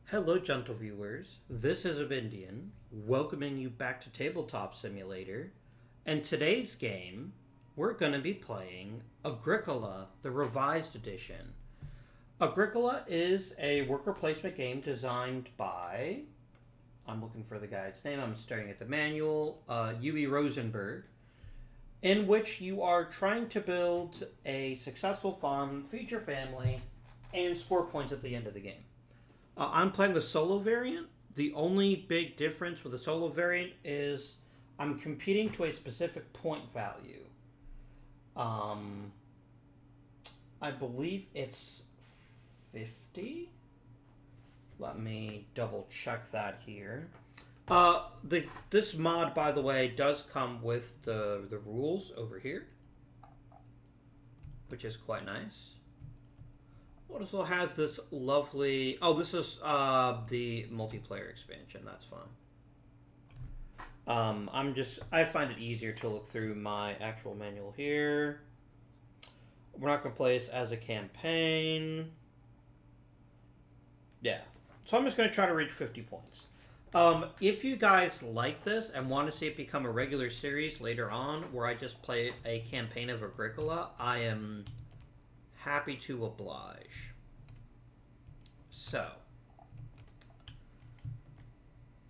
Hello, gentle viewers. This is Abindian, welcoming you back to Tabletop Simulator. And today's game, we're going to be playing Agricola, the revised edition. Agricola is a worker placement game designed by, I'm looking for the guy's name, I'm staring at the manual, U.E. Rosenberg, in which you are trying to build a successful farm, feed your family, and score points at the end of the game. I'm playing the solo variant. The only big difference with the solo variant is I'm competing to a specific point value. I believe it's 50. Let me double check that here. This mod, by the way, does come with the rules over here, which is quite nice. It also has this lovely... Oh, this is the multiplayer expansion. That's fun. I find it easier to look through my actual manual here. We're not going to play this as a campaign. Yeah. So I'm just going to try to reach 50 points. If you guys like this and want to see it become a regular series later on, where I just play a campaign of Agricola, I am happy to oblige. So,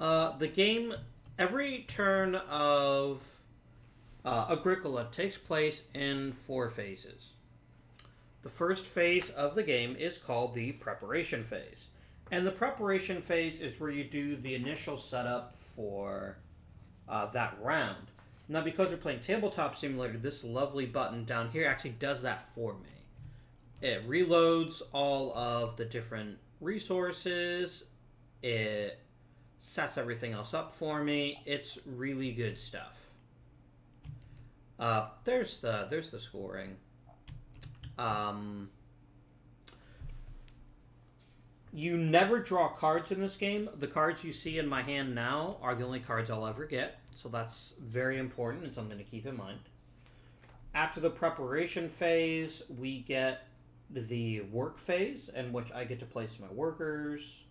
the game, every turn of Agricola takes place in 4 phases. The first phase of the game is called the preparation phase. And the preparation phase is where you do the initial setup for that round. Now, because we're playing Tabletop Simulator, this lovely button down here actually does that for me. It reloads all of the different resources. It sets everything else up for me. It's really good stuff. There's the scoring. You never draw cards in this game. The cards you see in my hand now are the only cards I'll ever get, so that's very important and something to keep in mind. After the preparation phase, we get the work phase, in which I get to place my workers.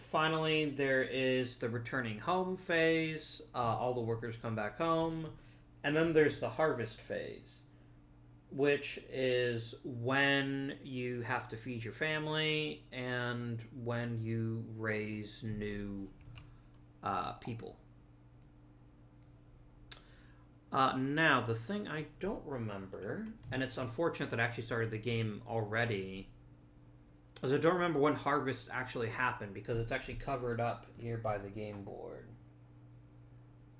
Finally, there is the returning home phase. All the workers come back home. And then there's the harvest phase, which is when you have to feed your family and when you raise new people. Now, the thing I don't remember, and it's unfortunate that I actually started the game already, is I don't remember when harvest actually happened, because it's actually covered up here by the game board.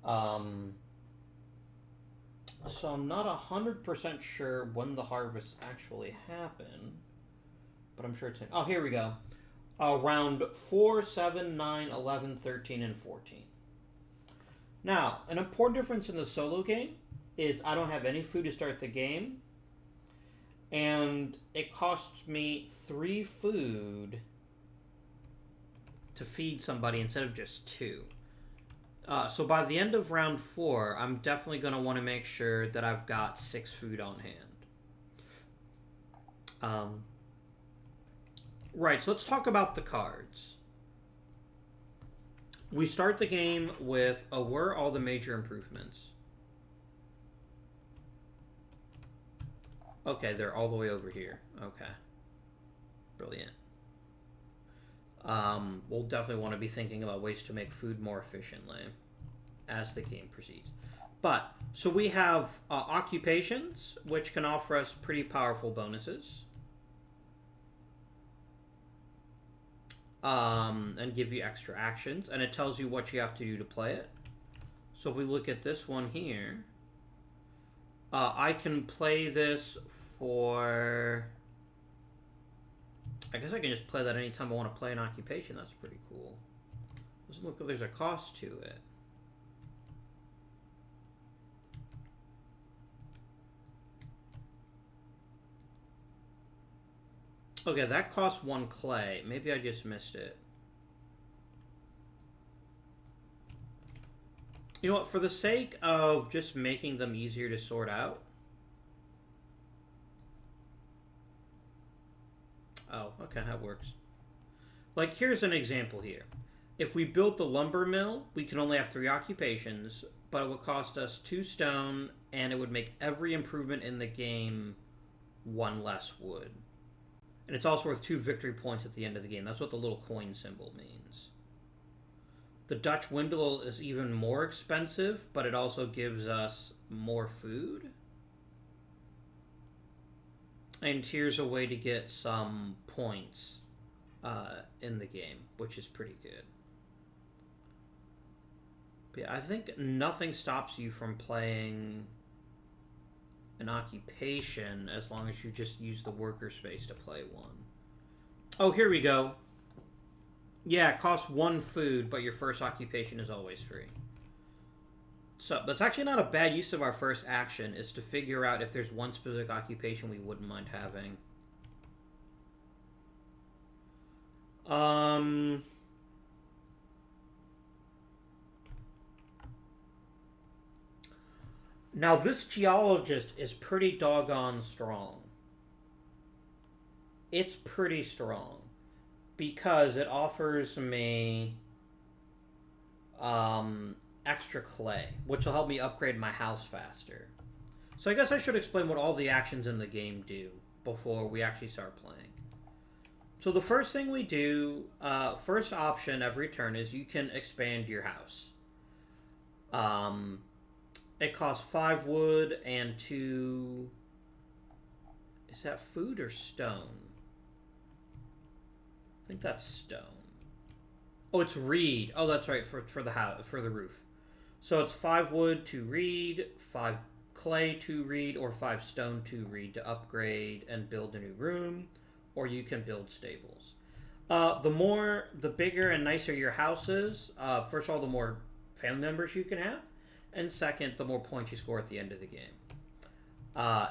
So I'm not 100% sure when the harvest actually happened, but I'm sure it's in... Oh, here we go. Around 4, 7, 9, 11, 13, and 14. Now, an important difference in the solo game is I don't have any food to start the game, and it costs me 3 food to feed somebody instead of just 2. So by the end of round 4, I'm definitely going to want to make sure that I've got 6 food on hand. Right, so let's talk about the cards. We start the game with where are all the major improvements? Okay, they're all the way over here. Okay. Brilliant. We'll definitely want to be thinking about ways to make food more efficiently as the game proceeds. But, so we have occupations, which can offer us pretty powerful bonuses. And give you extra actions, and it tells you what you have to do to play it. So if we look at this one here, I can play this for... I guess I can just play that anytime I want to play an occupation. That's pretty cool. Doesn't look like there's a cost to it. Okay, that costs 1 clay. Maybe I just missed it. You know what? For the sake of just making them easier to sort out, Oh, okay, that works. Like, here's an example here. If we built the lumber mill, we can only have 3 occupations, but it would cost us 2 stone, and it would make every improvement in the game 1 less wood. And it's also worth 2 victory points at the end of the game. That's what the little coin symbol means. The Dutch windmill is even more expensive, but it also gives us more food. And here's a way to get some points in the game, which is pretty good. But yeah, I think nothing stops you from playing an occupation as long as you just use the worker space to play one. Oh, here we go. Yeah, it costs 1 food, but your first occupation is always free. So that's actually not a bad use of our first action, is to figure out if there's one specific occupation we wouldn't mind having. Now this geologist is pretty doggone strong. It's pretty strong because it offers me extra clay, which will help me upgrade my house faster. So I guess I should explain what all the actions in the game do before we actually start playing. So the first thing we do, first option every turn, is you can expand your house. It costs 5 wood and 2... Is that food or stone? I think that's stone. Oh, it's reed. Oh, that's right, for the house, for the roof. So it's 5 wood to reed, 5 clay to reed, or 5 stone to reed to upgrade and build a new room, or you can build stables. The bigger and nicer your house is, first of all, the more family members you can have, and second, the more points you score at the end of the game.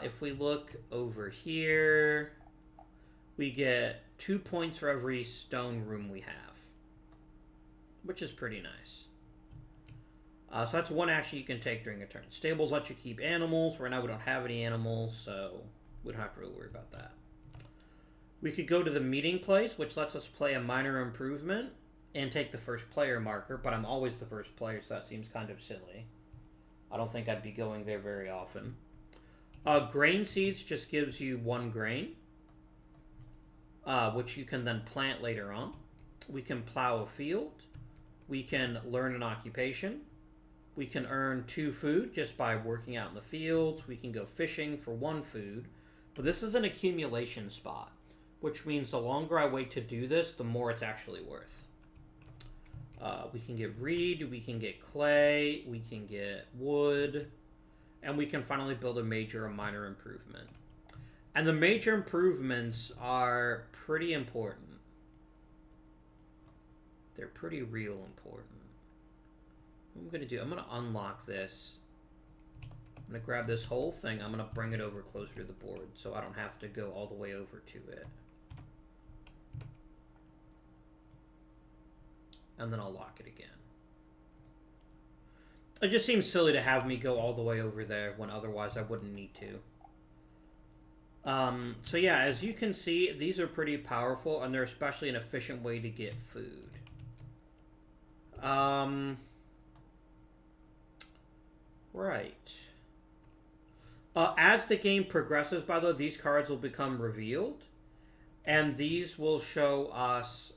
If we look over here, we get 2 points for every stone room we have, which is pretty nice. So that's one action you can take during a turn. Stables let you keep animals. Right now we don't have any animals, so we don't have to really worry about that. We could go to the meeting place, which lets us play a minor improvement and take the first player marker, but I'm always the first player, so that seems kind of silly. I don't think I'd be going there very often. Grain seeds just gives you 1 grain, which you can then plant later on. We can plow a field. We can learn an occupation. We can earn 2 food just by working out in the fields. We can go fishing for 1 food. But this is an accumulation spot, which means the longer I wait to do this, the more it's actually worth. We can get reed, we can get clay, we can get wood, and we can finally build a major or minor improvement. And the major improvements are pretty important. They're pretty real important. What I'm going to do, I'm going to unlock this. I'm going to grab this whole thing, I'm going to bring it over closer to the board so I don't have to go all the way over to it. And then I'll lock it again. It just seems silly to have me go all the way over there when otherwise I wouldn't need to. So yeah, as you can see, these are pretty powerful, and they're especially an efficient way to get food. Right. As the game progresses, by the way, these cards will become revealed, and these will show us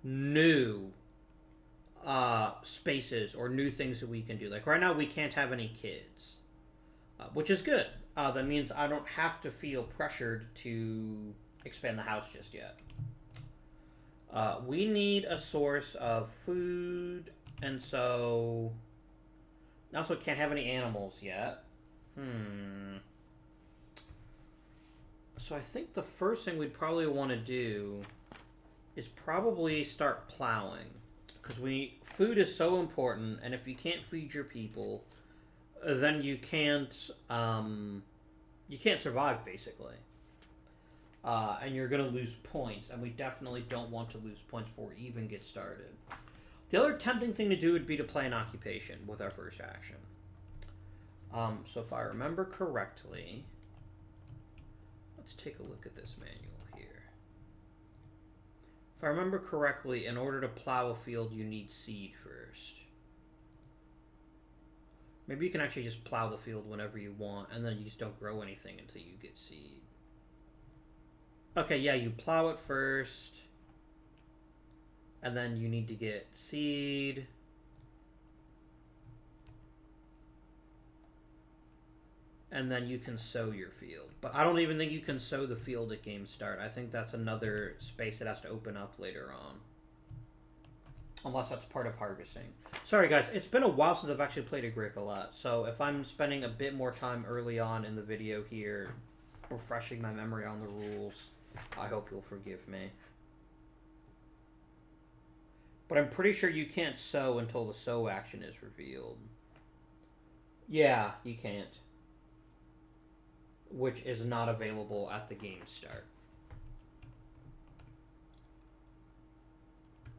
new spaces or new things that we can do. Like right now we can't have any kids, which is good. That means I don't have to feel pressured to expand the house just yet. We need a source of food, and so also can't have any animals yet. So I think the first thing we'd probably want to do is probably start plowing, because food is so important, and if you can't feed your people, then you can't survive basically, and you're gonna lose points, and we definitely don't want to lose points before we even get started. The other tempting thing to do would be to play an occupation with our first action. So if I remember correctly, Let's take a look at this manual here. If I remember correctly, in order to plow a field, you need seed first. Maybe you can actually just plow the field whenever you want, and then you just don't grow anything until you get seed. Okay, yeah, you plow it first, and then you need to get seed. And then you can sow your field. But I don't even think you can sow the field at game start. I think that's another space that has to open up later on. Unless that's part of harvesting. Sorry guys, it's been a while since I've actually played Agricola, so if I'm spending a bit more time early on in the video here, refreshing my memory on the rules, I hope you'll forgive me. But I'm pretty sure you can't sow until the sow action is revealed. Yeah, you can't. Which is not available at the game start.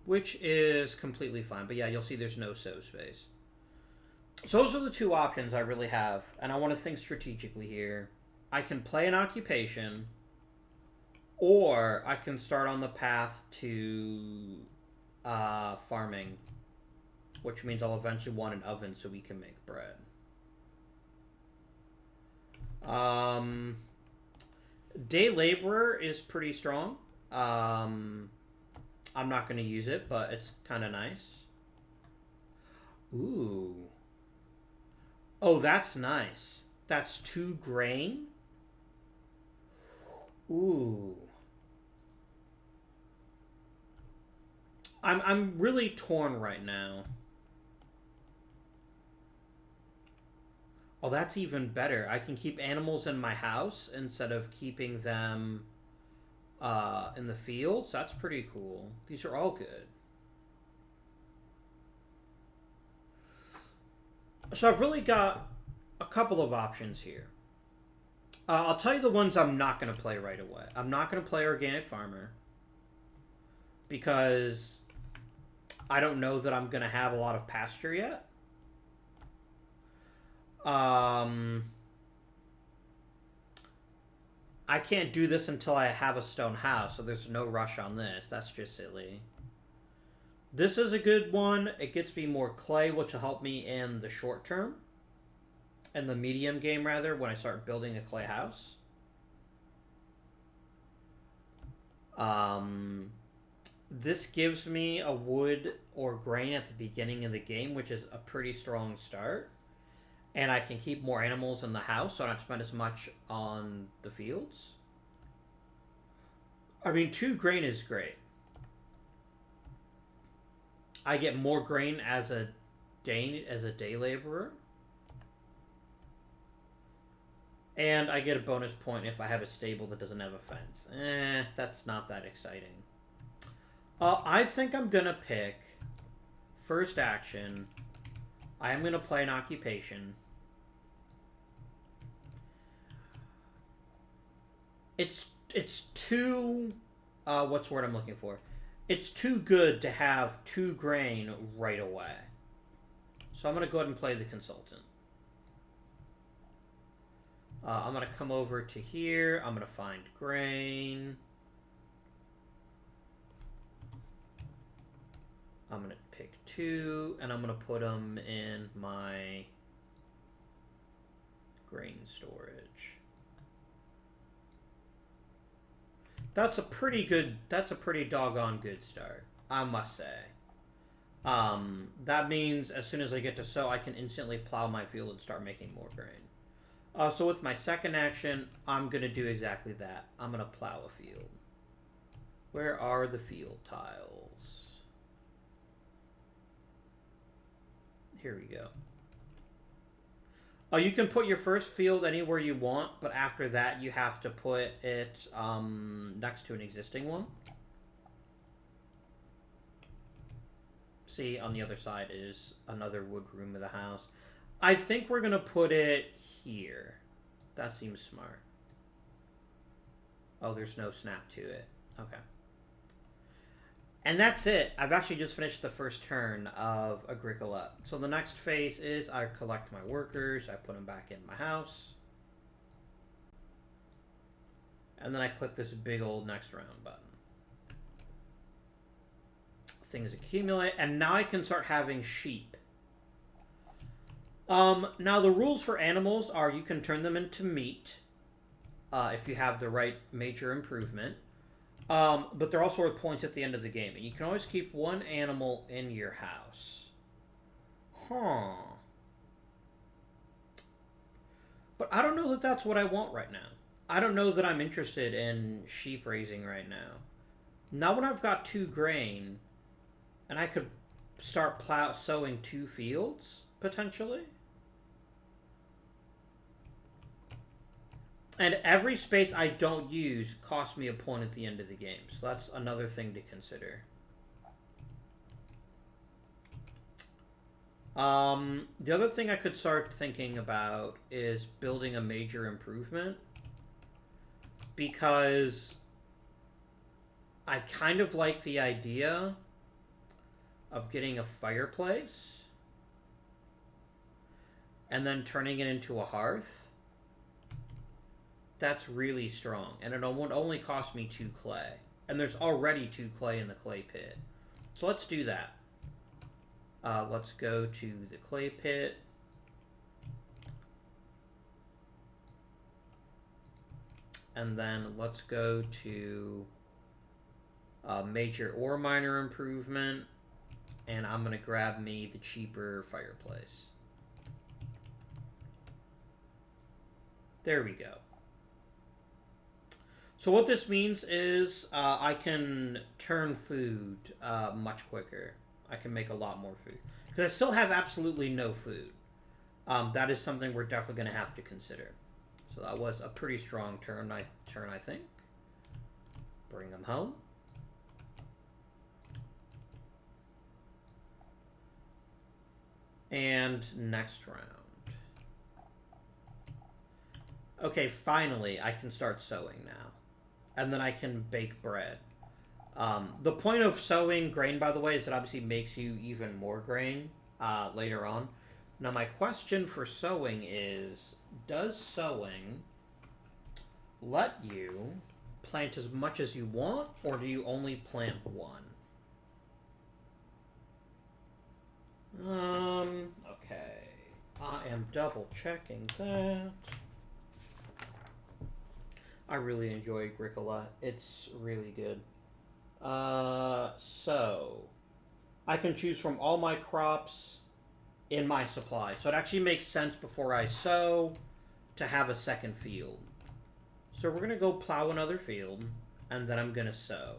Which is completely fine. But yeah, you'll see there's no sow space. So those are the two options I really have. And I want to think strategically here. I can play an occupation. Or I can start on the path to farming. Which means I'll eventually want an oven so we can make bread. Day laborer is pretty strong. I'm not going to use it, but it's kind of nice. Ooh. Oh, that's nice. That's 2 grain. Ooh. I'm really torn right now. Oh, that's even better. I can keep animals in my house instead of keeping them in the fields. That's pretty cool. These are all good. So I've really got a couple of options here. I'll tell you the ones I'm not going to play right away. I'm not going to play Organic Farmer because I don't know that I'm going to have a lot of pasture yet. I can't do this until I have a stone house, so there's no rush on this. That's just silly. This is a good one. It gets me more clay, which will help me in the short term. In the medium game, rather, when I start building a clay house. This gives me a wood or grain at the beginning of the game, which is a pretty strong start. And I can keep more animals in the house, so I don't have to spend as much on the fields. I mean, 2 grain is great. I get more grain as a day laborer. And I get a bonus point if I have a stable that doesn't have a fence. That's not that exciting. I think I'm going to pick first action. I am going to play an occupation. It's too... what's the word I'm looking for? It's too good to have 2 grain right away. So I'm going to go ahead and play the consultant. I'm going to come over to here. I'm going to find grain. I'm going to pick 2, and I'm going to put them in my grain storage. That's a pretty doggone good start, I must say. That means as soon as I get to sow, I can instantly plow my field and start making more grain. So with my second action, I'm going to do exactly that. I'm going to plow a field. Where are the field tiles? Here we go. You can put your first field anywhere you want, but after that you have to put it next to an existing one. See, on the other side is another wood room of the house. I think we're going to put it here. That seems smart. Oh, there's no snap to it. Okay. And that's it. I've actually just finished the first turn of Agricola. So the next phase is I collect my workers, I put them back in my house. And then I click this big old next round button. Things accumulate, and now I can start having sheep. Now the rules for animals are you can turn them into meat if you have the right major improvement. But they're also worth points at the end of the game. And you can always keep one animal in your house. Huh. But I don't know that that's what I want right now. I don't know that I'm interested in sheep raising right now. Now when I've got 2 grain, and I could start sowing 2 fields, potentially. And every space I don't use costs me a point at the end of the game. So that's another thing to consider. The other thing I could start thinking about is building a major improvement. Because I kind of like the idea of getting a fireplace and then turning it into a hearth. That's really strong. And it won't only cost me 2 clay. And there's already 2 clay in the clay pit. So let's do that. Let's go to the clay pit. And then let's go to major ore miner improvement. And I'm going to grab me the cheaper fireplace. There we go. So what this means is I can turn food much quicker. I can make a lot more food. Because I still have absolutely no food. That is something we're definitely going to have to consider. So that was a pretty strong turn, I think. Bring them home. And next round. Okay, finally, I can start sowing now. And then I can bake bread. The point of sowing grain, by the way, is it obviously makes you even more grain later on. Now, my question for sowing is, does sowing let you plant as much as you want, or do you only plant 1? Okay. I am double checking that. I really enjoy Agricola. It's really good. So I can choose from all my crops in my supply. So it actually makes sense before I sow to have a second field. So we're going to go plow another field, and then I'm going to sow.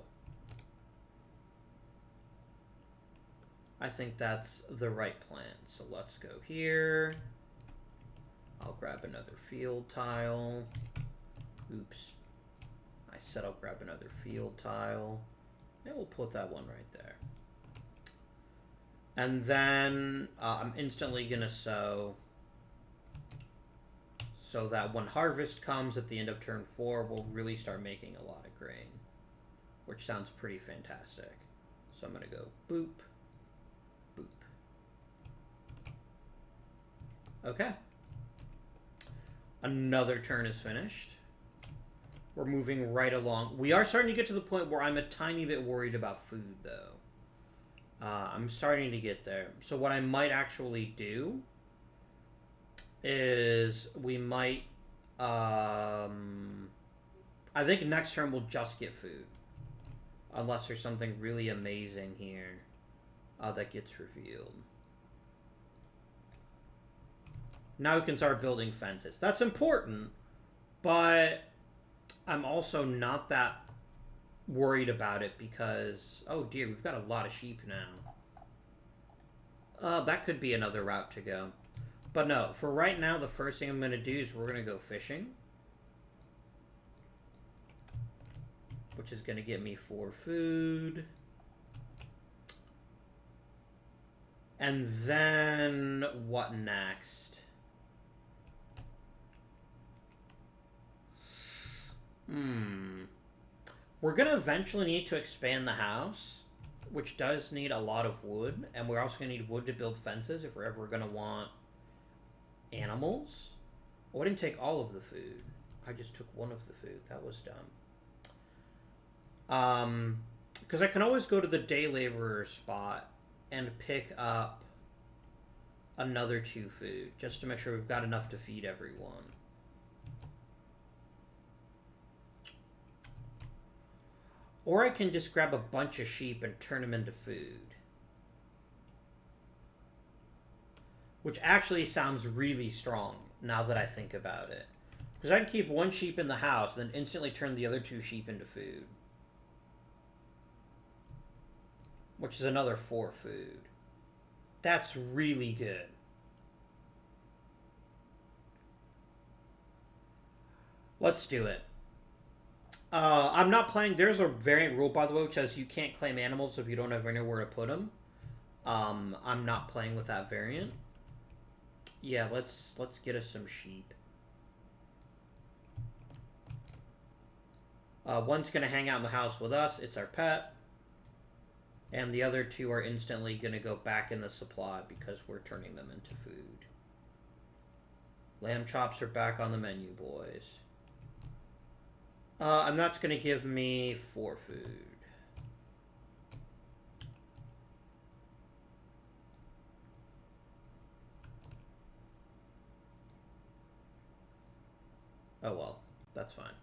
I think that's the right plan. So let's go here. I'll grab another field tile. Oops. I said I'll grab another field tile. And we'll put that one right there. And then I'm instantly going to sow. So that when harvest comes at the end of turn 4, we'll really start making a lot of grain. Which sounds pretty fantastic. So I'm going to go boop. Boop. Okay. Another turn is finished. We're moving right along. We are starting to get to the point where I'm a tiny bit worried about food, though. I'm starting to get there. So what I might actually do is we might... I think next turn we'll just get food. Unless there's something really amazing here that gets revealed. Now we can start building fences. That's important, but I'm also not that worried about it because, oh dear, we've got a lot of sheep now. That could be another route to go. But no, for right now, the first thing I'm going to do is we're going to go fishing. Which is going to get me 4 food. And then, what next? We're going to eventually need to expand the house, which does need a lot of wood. And we're also going to need wood to build fences if we're ever going to want animals. I wouldn't take all of the food. I just took one of the food. That was dumb. Because I can always go to the day laborer spot and pick up another 2 food, just to make sure we've got enough to feed everyone. Or I can just grab a bunch of sheep and turn them into food. Which actually sounds really strong, now that I think about it. Because I can keep 1 sheep in the house, then instantly turn the other 2 sheep into food. Which is another 4 food. That's really good. Let's do it. I'm not playing... There's a variant rule, by the way, which says you can't claim animals if you don't have anywhere to put them. I'm not playing with that variant. Yeah, let's get us some sheep. One's going to hang out in the house with us. It's our pet. And the other 2 are instantly going to go back in the supply because we're turning them into food. Lamb chops are back on the menu, boys. And that's going to give me 4 food. Oh well, that's fine.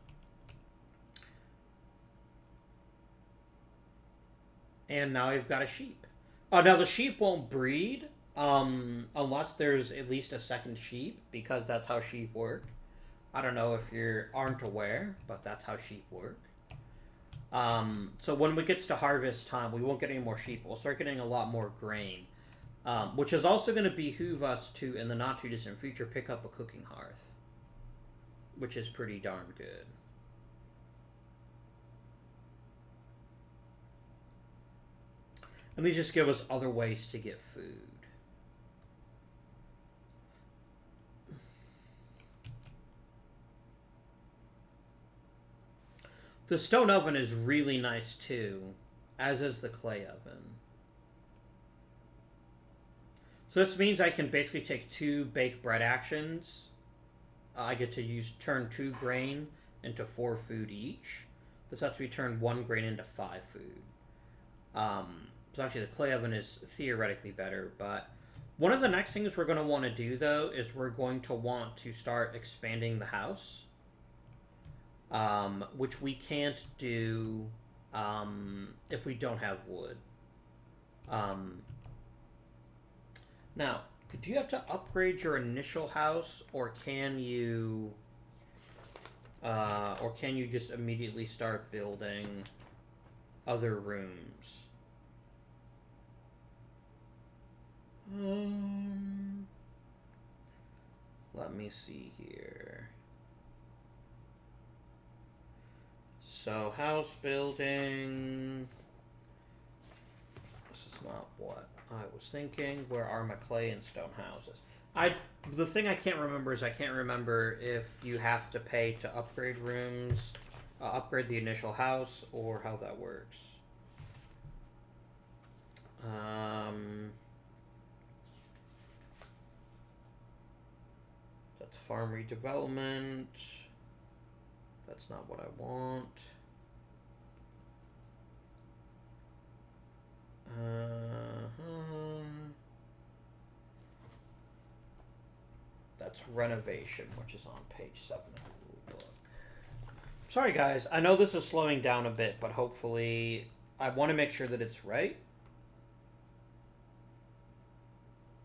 And now I've got a sheep. Now the sheep won't breed unless there's at least a second sheep, because that's how sheep work. I don't know if you aren't aware, but that's how sheep work. So when it gets to harvest time, we won't get any more sheep. We'll start getting a lot more grain, which is also going to behoove us to, in the not too distant future, pick up a cooking hearth, which is pretty darn good. And these just give us other ways to get food. The stone oven is really nice too, as is the clay oven. So this means I can basically take 2 bake bread actions. I get to turn 2 grain into 4 food each. This lets me turn 1 grain into 5 food. So actually the clay oven is theoretically better, but one of the next things we're going to want to do, though, is we're going to want to start expanding the house. Which we can't do if we don't have wood. Now, do you have to upgrade your initial house, or can you just immediately start building other rooms? Let me see here. So, house building. This is not what I was thinking. Where are my clay and stone houses? The thing I can't remember is I can't remember if you have to pay to upgrade rooms, upgrade the initial house, or how that works. That's farm redevelopment. That's not what I want. That's renovation, which is on page 7 of the rule book. Sorry guys, I know this is slowing down a bit, but hopefully I want to make sure that it's right.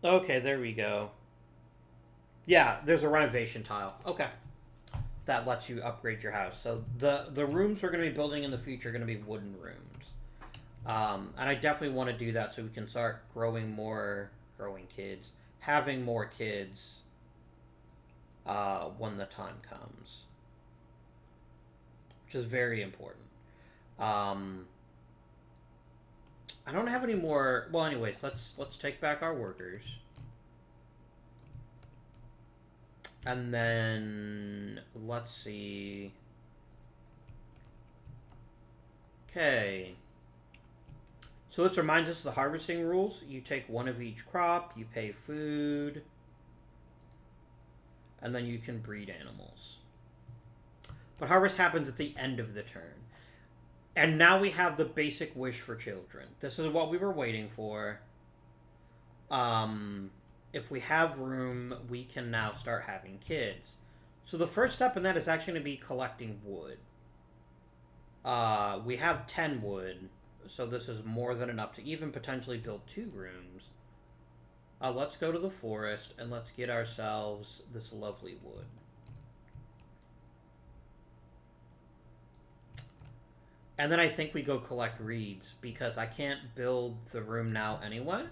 Okay, there we go. Yeah, there's a renovation tile. Okay. That lets you upgrade your house. So the rooms we're going to be building in the future are going to be wooden rooms. And I definitely want to do that so we can start having more kids when the time comes. Which is very important. I don't have any more... Well, anyways, let's take back our workers. And then, let's see. Okay. So this reminds us of the harvesting rules. You take 1 of each crop, you pay food, and then you can breed animals. But harvest happens at the end of the turn. And now we have the basic wish for children. This is what we were waiting for. If we have room, we can now start having kids. So the first step in that is actually going to be collecting wood. We have 10 wood, so this is more than enough to even potentially build 2 rooms. Let's go to the forest and let's get ourselves this lovely wood. And then I think we go collect reeds, because I can't build the room now anyway.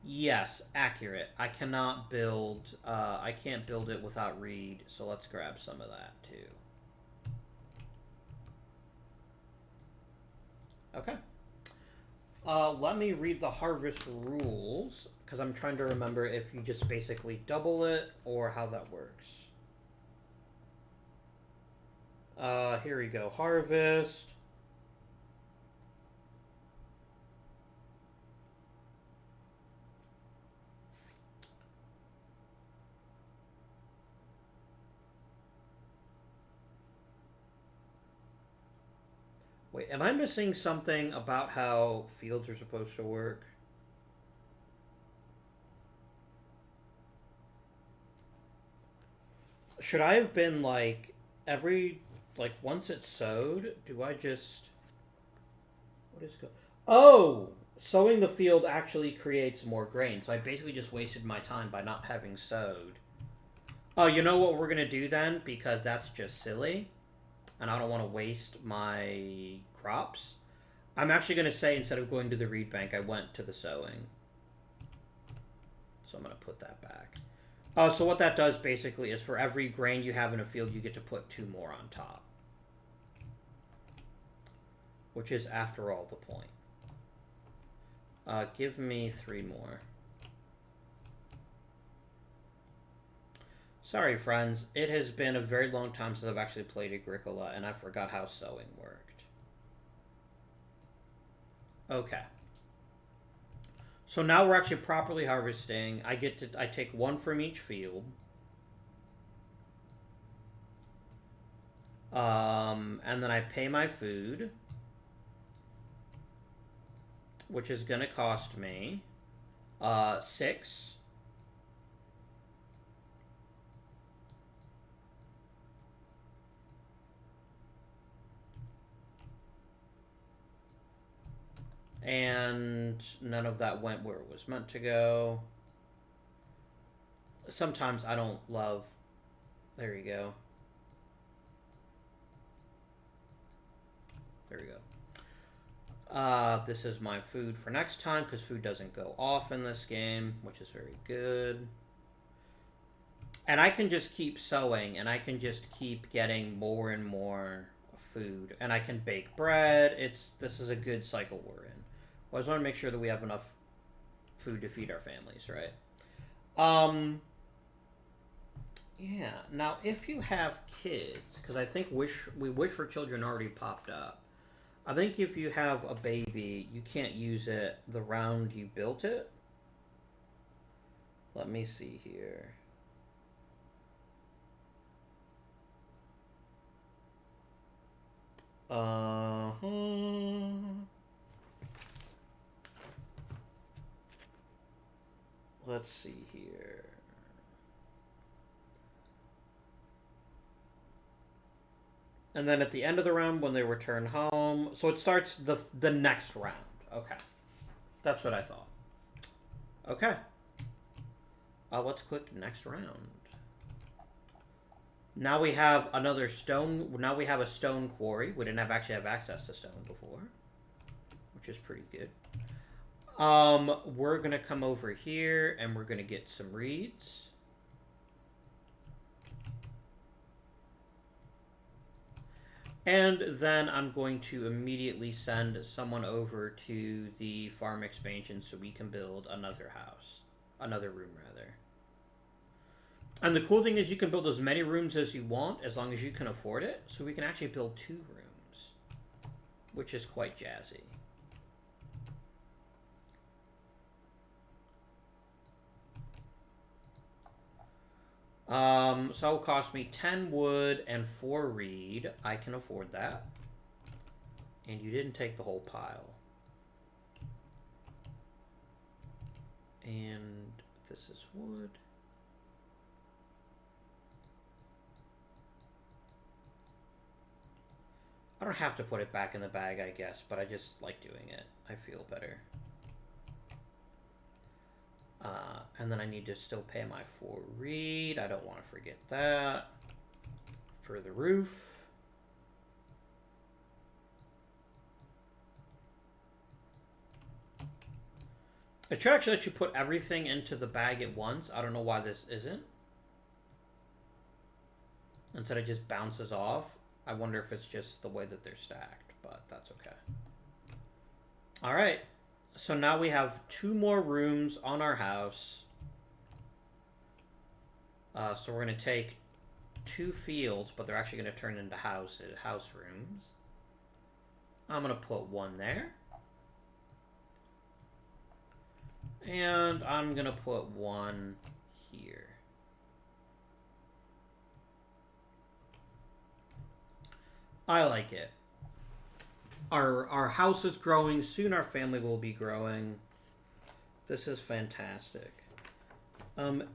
Yes, accurate. I cannot build, I can't build it without reed, so let's grab some of that too. Okay. Let me read the harvest rules, because I'm trying to remember if you just basically double it or how that works. Here we go. Harvest. Wait, am I missing something about how fields are supposed to work? Should I have been like once it's sowed, do I just what is go Oh, sowing the field actually creates more grain. So I basically just wasted my time by not having sowed. Oh, you know what we're going to do then, because that's just silly and I don't want to waste my crops. I'm actually going to say, instead of going to the reed bank, I went to the sowing. So I'm going to put that back. Oh, so what that does basically is for every grain you have in a field, you get to put 2 more on top. Which is, after all, the point. Give me 3 more. Sorry, friends. It has been a very long time since I've actually played Agricola, and I forgot how sowing worked. Okay. So now we're actually properly harvesting. I take 1 from each field. And then I pay my food, which is going to cost me 6. And none of that went where it was meant to go. Sometimes I don't love... There you go. There we go. This is my food for next time, because food doesn't go off in this game, which is very good. And I can just keep sowing, and I can just keep getting more and more food. And I can bake bread. This is a good cycle we're in. I just want to make sure that we have enough food to feed our families, right? Yeah. Now, if you have kids, because I think we wish for children already popped up. I think if you have a baby, you can't use it the round you built it. Let me see here. Let's see here. And then at the end of the round, when they return home, so it starts the next round. Okay, that's what I thought. Okay, let's click next round. Now we have another stone. Now we have a stone quarry. We didn't actually have access to stone before, which is pretty good. We're gonna come over here and we're gonna get some reeds. And then I'm going to immediately send someone over to the farm expansion so we can build another house. Another room, rather. And the cool thing is you can build as many rooms as you want as long as you can afford it. So we can actually build 2 rooms, which is quite jazzy. So it'll cost me 10 wood and 4 reed. I can afford that. And you didn't take the whole pile. And this is wood. I don't have to put it back in the bag, I guess, but I just like doing it. I feel better. And then I need to still pay my 4 reed. I don't want to forget that. For the roof. It should actually let you put everything into the bag at once. I don't know why this isn't. Instead it just bounces off. I wonder if it's just the way that they're stacked, but that's okay. Alright. So now we have 2 more rooms on our house. So we're going to take 2 fields, but they're actually going to turn into house rooms. I'm going to put 1 there. And I'm going to put 1 here. I like it. Our house is growing. Soon our family will be growing. This is fantastic.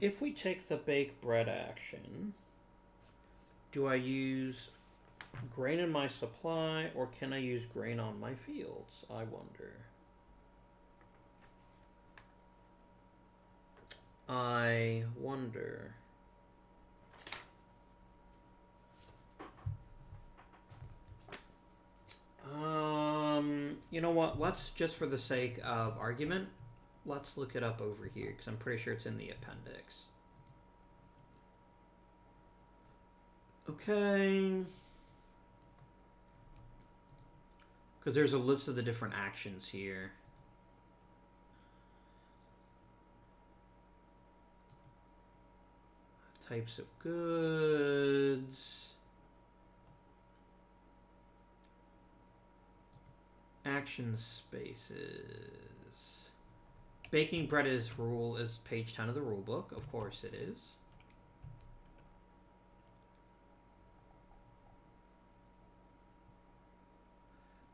If we take the bake bread action, do I use grain in my supply or can I use grain on my fields? I wonder. I wonder. You know what? Let's, just for the sake of argument, let's look it up over here because I'm pretty sure it's in the appendix. Okay. Because there's a list of the different actions here. Types of goods. Action spaces. Baking bread is page 10 of the rule book. Of course it is.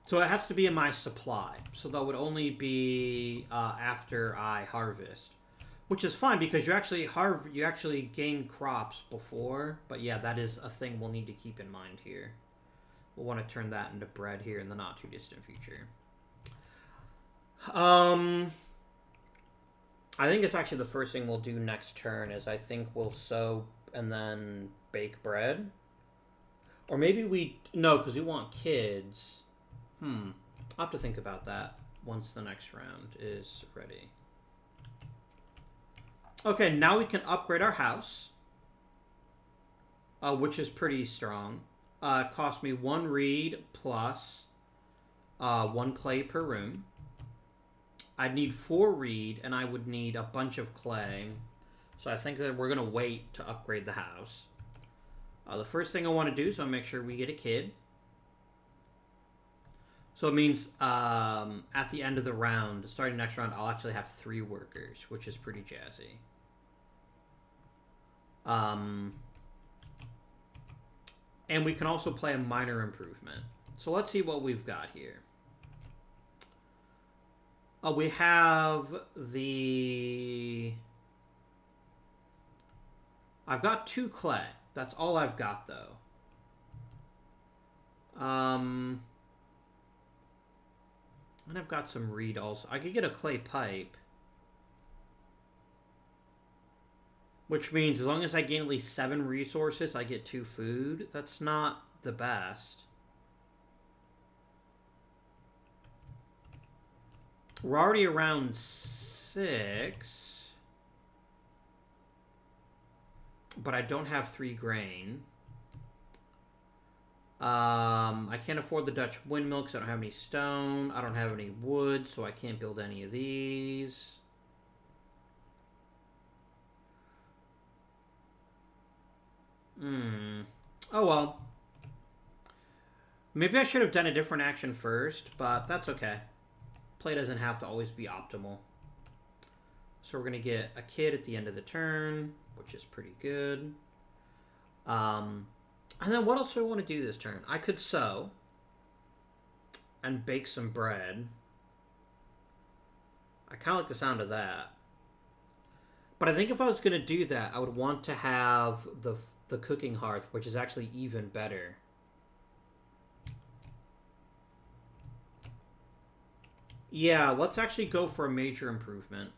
So it has to be in my supply. So that would only be after I harvest. Which is fine because you actually gain crops before. But yeah, that is a thing we'll need to keep in mind here. We'll want to turn that into bread here in the not too distant future. I think it's actually the first thing we'll do next turn is I think we'll sow and then bake bread. Or maybe no, because we want kids. I'll have to think about that once the next round is ready. Okay, now we can upgrade our house, which is pretty strong. It cost me 1 reed plus 1 clay per room. I'd need 4 reed, and I would need a bunch of clay. So I think that we're going to wait to upgrade the house. The first thing I want to do is I want to make sure we get a kid. So it means at the end of the round, starting next round, I'll actually have 3 workers, which is pretty jazzy. And we can also play a minor improvement. So let's see what we've got here. We have the... I've got 2 clay. That's all I've got, though. And I've got some reed also. I could get a clay pipe. Which means as long as I gain at least 7 resources, I get 2 food. That's not the best. We're already around 6. But I don't have 3 grain. I can't afford the Dutch windmill because I don't have any stone. I don't have any wood, so I can't build any of these. Oh well. Maybe I should have done a different action first, but that's okay. Play doesn't have to always be optimal. So we're going to get a kid at the end of the turn, which is pretty good. And then what else do I want to do this turn? I could sow and bake some bread. I kind of like the sound of that. But I think if I was going to do that, I would want to have the cooking hearth, which is actually even better. Yeah, let's actually go for a major improvement.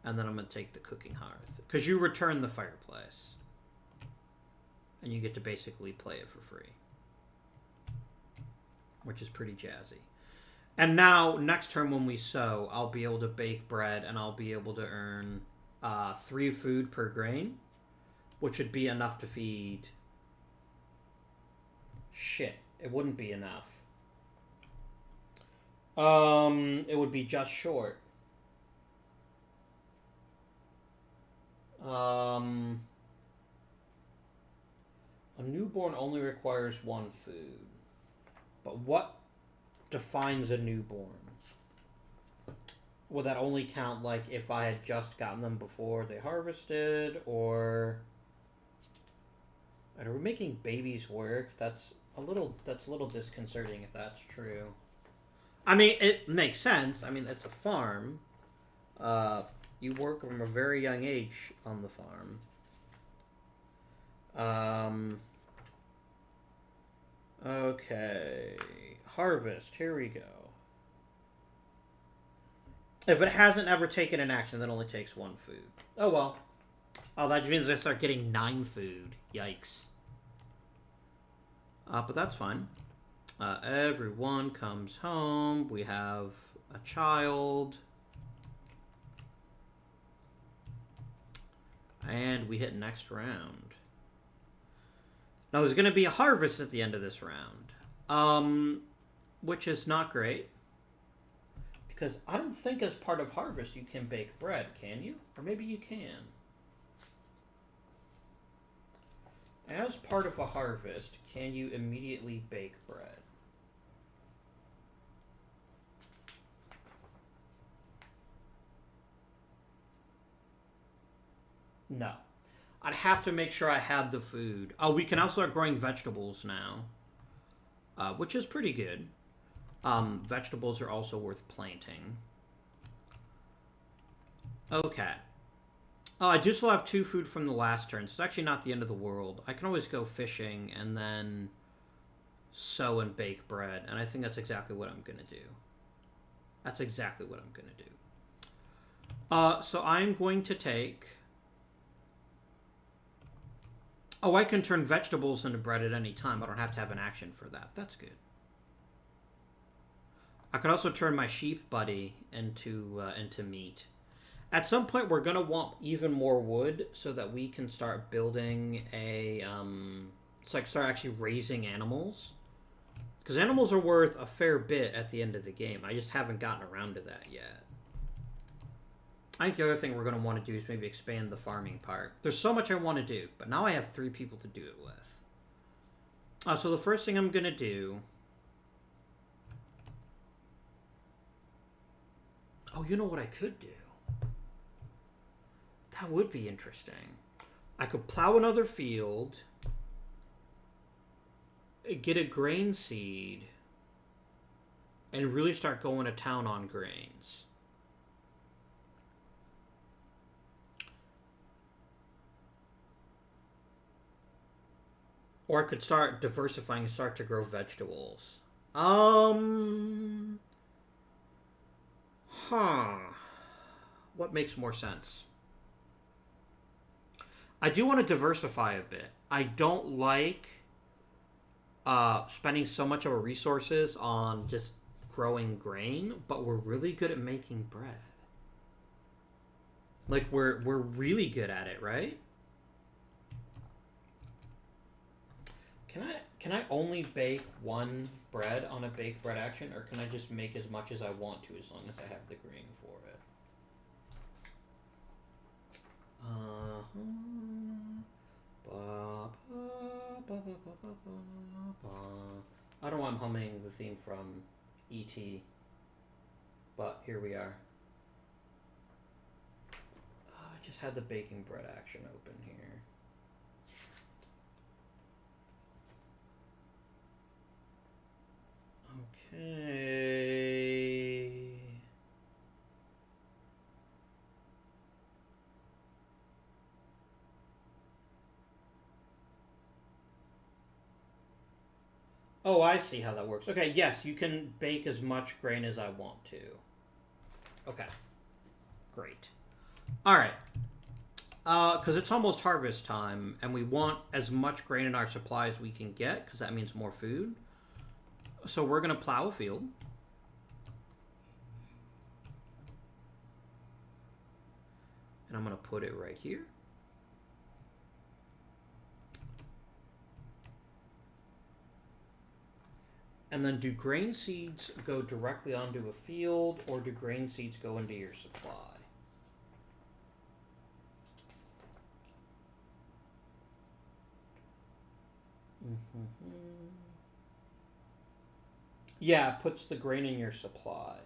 And then I'm going to take the cooking hearth. Because you return the fireplace. And you get to basically play it for free. Which is pretty jazzy. And now, next turn when we sow, I'll be able to bake bread and I'll be able to earn 3 food per grain. Which would be enough to feed... Shit, it wouldn't be enough. It would be just short. A newborn only requires 1 food. But what defines a newborn? Would that only count like if I had just gotten them before they harvested, or are we making babies work? That's a little disconcerting if that's true. I mean, it makes sense. I mean, it's a farm. You work from a very young age on the farm. Okay. Harvest. Here we go. If it hasn't ever taken an action, that only takes 1 food. Oh, well. Oh, that means I start getting 9 food. Yikes. But that's fine. Everyone comes home. We have a child. And we hit next round. Now, there's going to be a harvest at the end of this round. Which is not great. Because I don't think as part of harvest you can bake bread, can you? Or maybe you can. As part of a harvest, can you immediately bake bread? No. I'd have to make sure I had the food. Oh, we can also start growing vegetables now. Which is pretty good. Vegetables are also worth planting. Okay. Oh, I do still have 2 food from the last turn, so it's actually not the end of the world. I can always go fishing and then sow and bake bread, and I think that's exactly what I'm going to do. That's exactly what I'm going to do. So I'm going to take... Oh, I can turn vegetables into bread at any time. I don't have to have an action for that. That's good. I could also turn my sheep buddy into meat. At some point, we're going to want even more wood so that we can start building a... start actually raising animals. Because animals are worth a fair bit at the end of the game. I just haven't gotten around to that yet. I think the other thing we're going to want to do is maybe expand the farming part. There's so much I want to do, but now I have 3 people to do it with. So the first thing I'm going to do... Oh, you know what I could do? That would be interesting. I could plow another field, get a grain seed, and really start going to town on grains. Or I could start diversifying and start to grow vegetables. What makes more sense? I do want to diversify a bit. I don't like spending so much of our resources on just growing grain, but we're really good at making bread. Like, we're really good at it, right? Can I only bake 1 bread on a baked bread action, or can I just make as much as I want to as long as I have the grain for it? I don't know why I'm humming the theme from E.T., but here we are. just had the baking bread action open here. Okay. Oh, I see how that works. Okay, yes, you can bake as much grain as I want to. Okay. Great. All right. Because it's almost harvest time, and we want as much grain in our supply as we can get, because that means more food. So we're going to plow a field. And I'm going to put it right here. And then do grain seeds go directly onto a field, or do grain seeds go into your supply? Yeah, it puts the grain in your supply.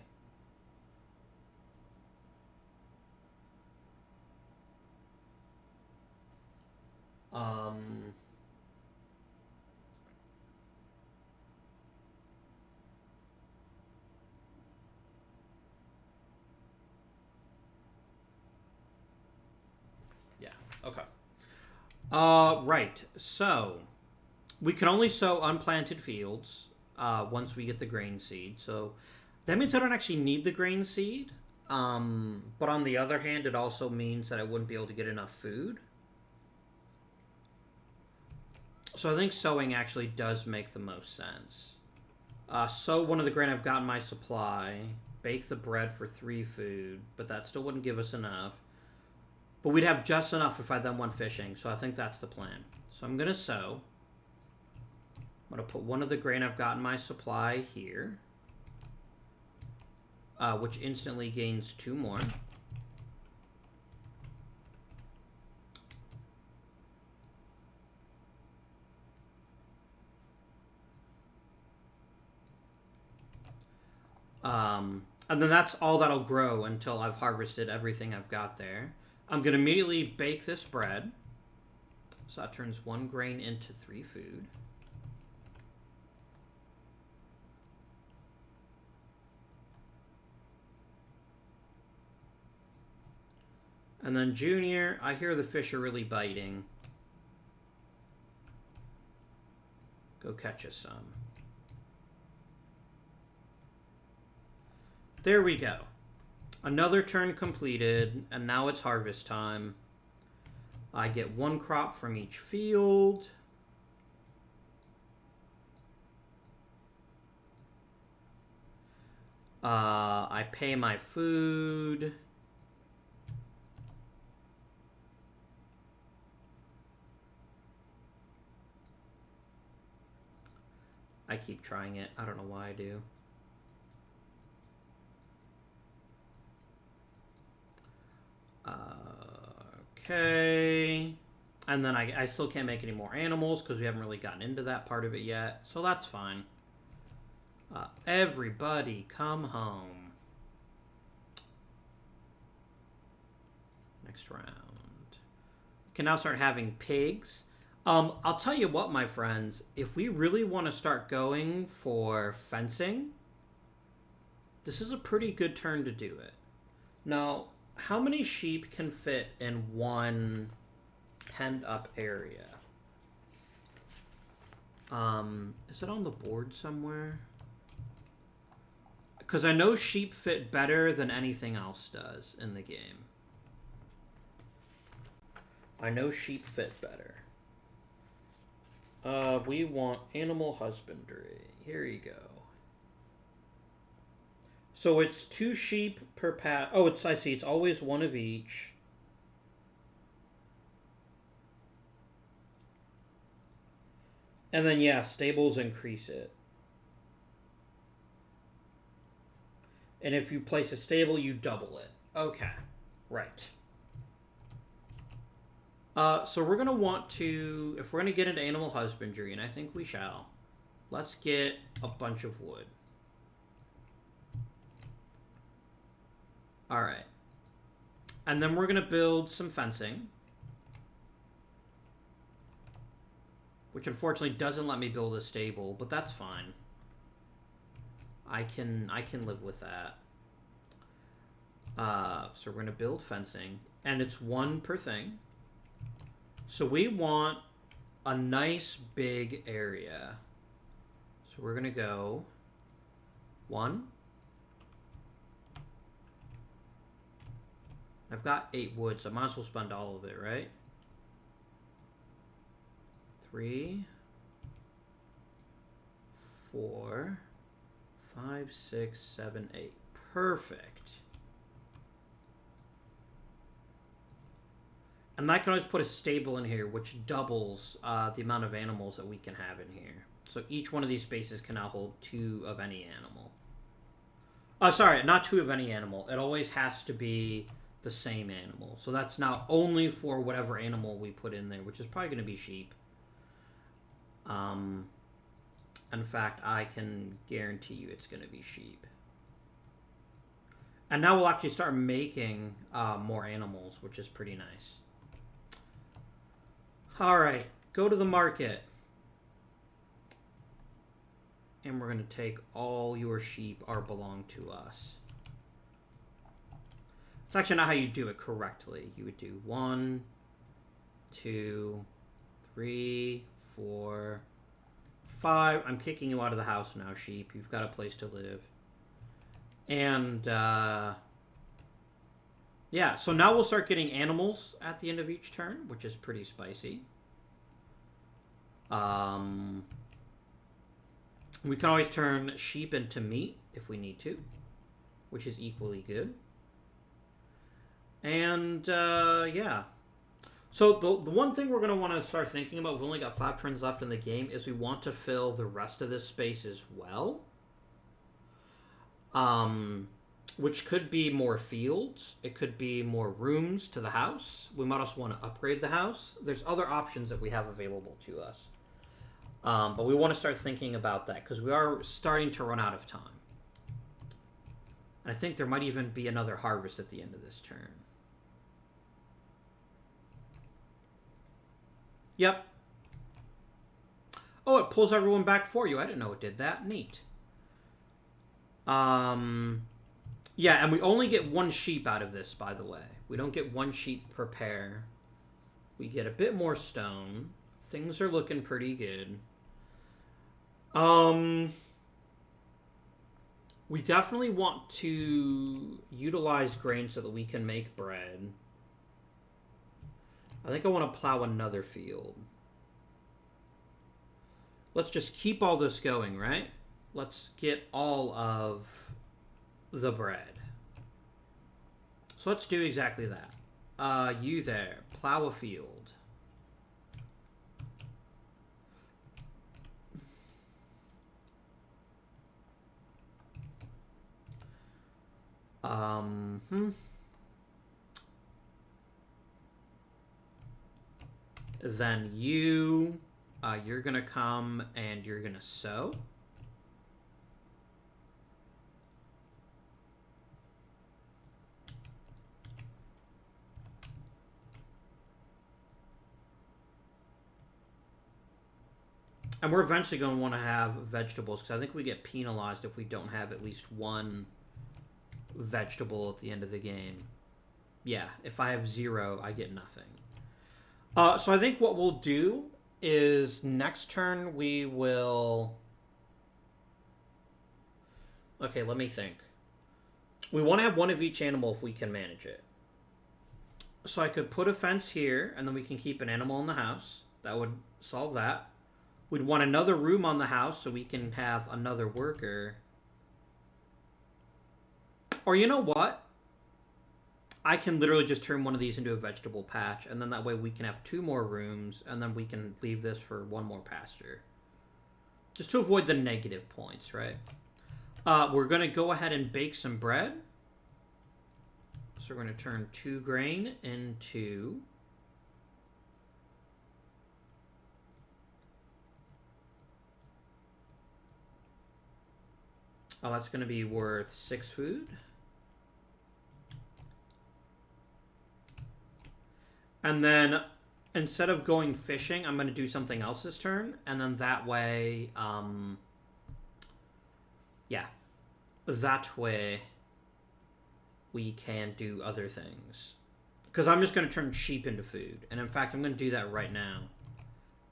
Yeah, okay. Right. So, we can only sow unplanted fields once we get the grain seed. So, that means I don't actually need the grain seed. But on the other hand, it also means that I wouldn't be able to get enough food. So I think sowing actually does make the most sense. Sow one of the grain I've got in my supply. Bake the bread for 3 food, but that still wouldn't give us enough. But we'd have just enough if I then went fishing, so I think that's the plan. So I'm going to sow. I'm going to put one of the grain I've got in my supply here, which instantly gains 2 more. And then that's all that'll grow until I've harvested everything I've got there. I'm going to immediately bake this bread. So that turns 1 grain into 3 food. And then Junior, I hear the fish are really biting. Go catch us some. There we go. Another turn completed, and now it's harvest time. I get 1 crop from each field. I pay my food. I keep trying it. I don't know why I do. Okay. And then I still can't make any more animals because we haven't really gotten into that part of it yet. So that's fine. Everybody come home. Next round. We can now start having pigs. I'll tell you what, my friends. If we really want to start going for fencing, this is a pretty good turn to do it. Now, how many sheep can fit in 1 penned up area? Is it on the board somewhere? Because I know sheep fit better than anything else does in the game. I know sheep fit better. We want animal husbandry. Here you go. So it's 2 sheep per path. Oh, I see. It's always 1 of each. And then, yeah, stables increase it. And if you place a stable, you double it. Okay. Right. So we're going to want to, if we're going to get into animal husbandry, and I think we shall, let's get a bunch of wood. Alright. And then we're going to build some fencing. Which unfortunately doesn't let me build a stable, but that's fine. I can live with that. So we're going to build fencing. And it's 1 per thing. So we want a nice big area. So we're going to go 1. I've got 8 wood, so I might as well spend all of it, right? 3, 4, 5, 6, 7, 8. Perfect. And I can always put a stable in here, which doubles the amount of animals that we can have in here. So each one of these spaces can now hold 2 of any animal. Sorry, not 2 of any animal. It always has to be the same animal. So that's now only for whatever animal we put in there, which is probably going to be sheep. In fact, I can guarantee you it's going to be sheep. And now we'll actually start making more animals, which is pretty nice. All right, go to the market. And we're going to take all your sheep belong to us. It's actually not how you do it correctly. You would do 1, 2, 3, 4, 5. I'm kicking you out of the house now, sheep. You've got a place to live. And, yeah, so now we'll start getting animals at the end of each turn, which is pretty spicy. We can always turn sheep into meat if we need to, which is equally good. And, yeah. So the one thing we're going to want to start thinking about, we've only got 5 turns left in the game, is we want to fill the rest of this space as well. Which could be more fields. It could be more rooms to the house. We might also want to upgrade the house. There's other options that we have available to us. But we want to start thinking about that because we are starting to run out of time. And I think there might even be another harvest at the end of this turn. Yep. Oh, it pulls everyone back for you. I didn't know it did that. Neat. Yeah, and we only get 1 sheep out of this, by the way. We don't get 1 sheep per pair. We get a bit more stone. Things are looking pretty good. We definitely want to utilize grain so that we can make bread. I think I want to plow another field. Let's just keep all this going, right? Let's get all of the bread. So let's do exactly that. You there, plow a field. Then you're gonna come and you're gonna sow. And we're eventually going to want to have vegetables because I think we get penalized if we don't have at least 1 vegetable at the end of the game. Yeah, if I have 0, I get nothing. So I think what we'll do is next turn we will... Okay, let me think. We want to have 1 of each animal if we can manage it. So I could put a fence here, and then we can keep an animal in the house. That would solve that. We'd want another room on the house so we can have another worker. Or you know what? I can literally just turn one of these into a vegetable patch, and then that way we can have 2 more rooms, and then we can leave this for 1 more pasture. Just to avoid the negative points, right? We're going to go ahead and bake some bread. So we're going to turn 2 grain into... Oh, that's going to be worth 6 food. And then instead of going fishing, I'm going to do something else this turn. And then that way, yeah. That way we can do other things. Because I'm just going to turn sheep into food. And in fact, I'm going to do that right now.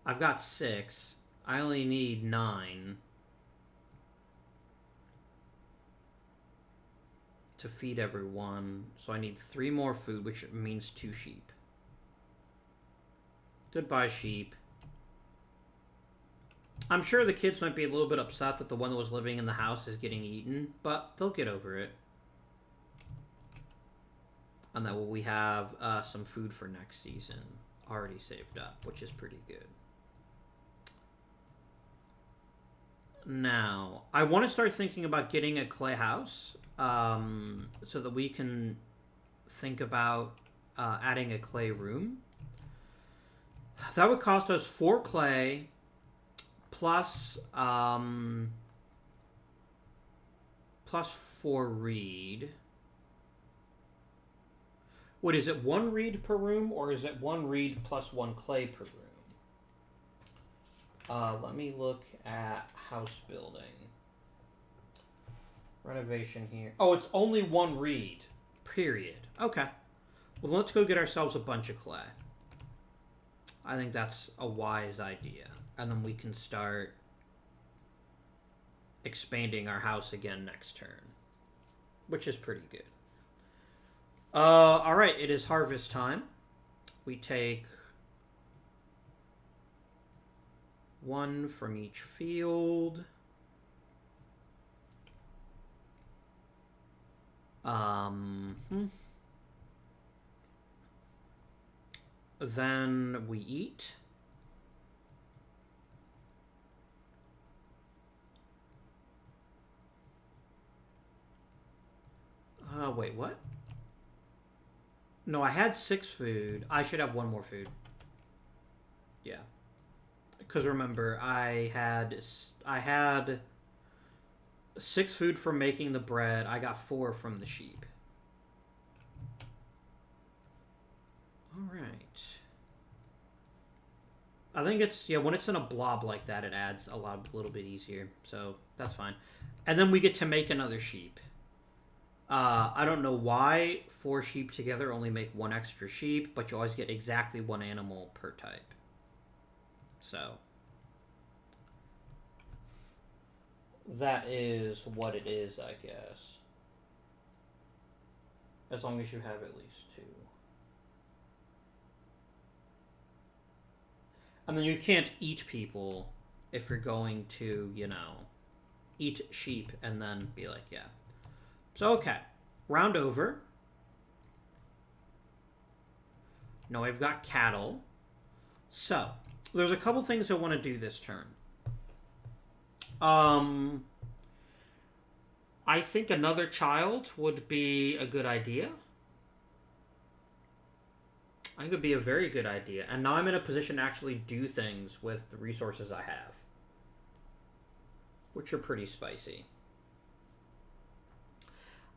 I've got 6. I only need 9 to feed everyone. So I need 3 more food, which means 2 sheep. Goodbye, sheep. I'm sure the kids might be a little bit upset that the one that was living in the house is getting eaten, but they'll get over it. And that we have some food for next season already saved up, which is pretty good. Now, I want to start thinking about getting a clay house so that we can think about adding a clay room. That would cost us 4 clay plus 4 reed. What is it, 1 reed per room, or is it 1 reed plus 1 clay per room? Let me look at house building. Renovation here. Oh, it's only 1 reed. Period. Okay. Well, let's go get ourselves a bunch of clay. I think that's a wise idea. And then we can start expanding our house again next turn. Which is pretty good. Alright, it is harvest time. We take 1 from each field. Then we eat. Wait, what? No, I had 6 food. I should have 1 more food. Yeah. Because remember, I had 6 food from making the bread. I got 4 from the sheep. Alright. I think it's, yeah, when it's in a blob like that, it adds a little bit easier. So, that's fine. And then we get to make another sheep. I don't know why 4 sheep together only make 1 extra sheep, but you always get exactly 1 animal per type. So, that is what it is, I guess. As long as you have at least 2. I mean, you can't eat people if you're going to, you know, eat sheep and then be like, yeah. So, okay. Round over. No, I've got cattle. So, there's a couple things I want to do this turn. I think another child would be a good idea. I think it would be a very good idea. And now I'm in a position to actually do things with the resources I have. Which are pretty spicy.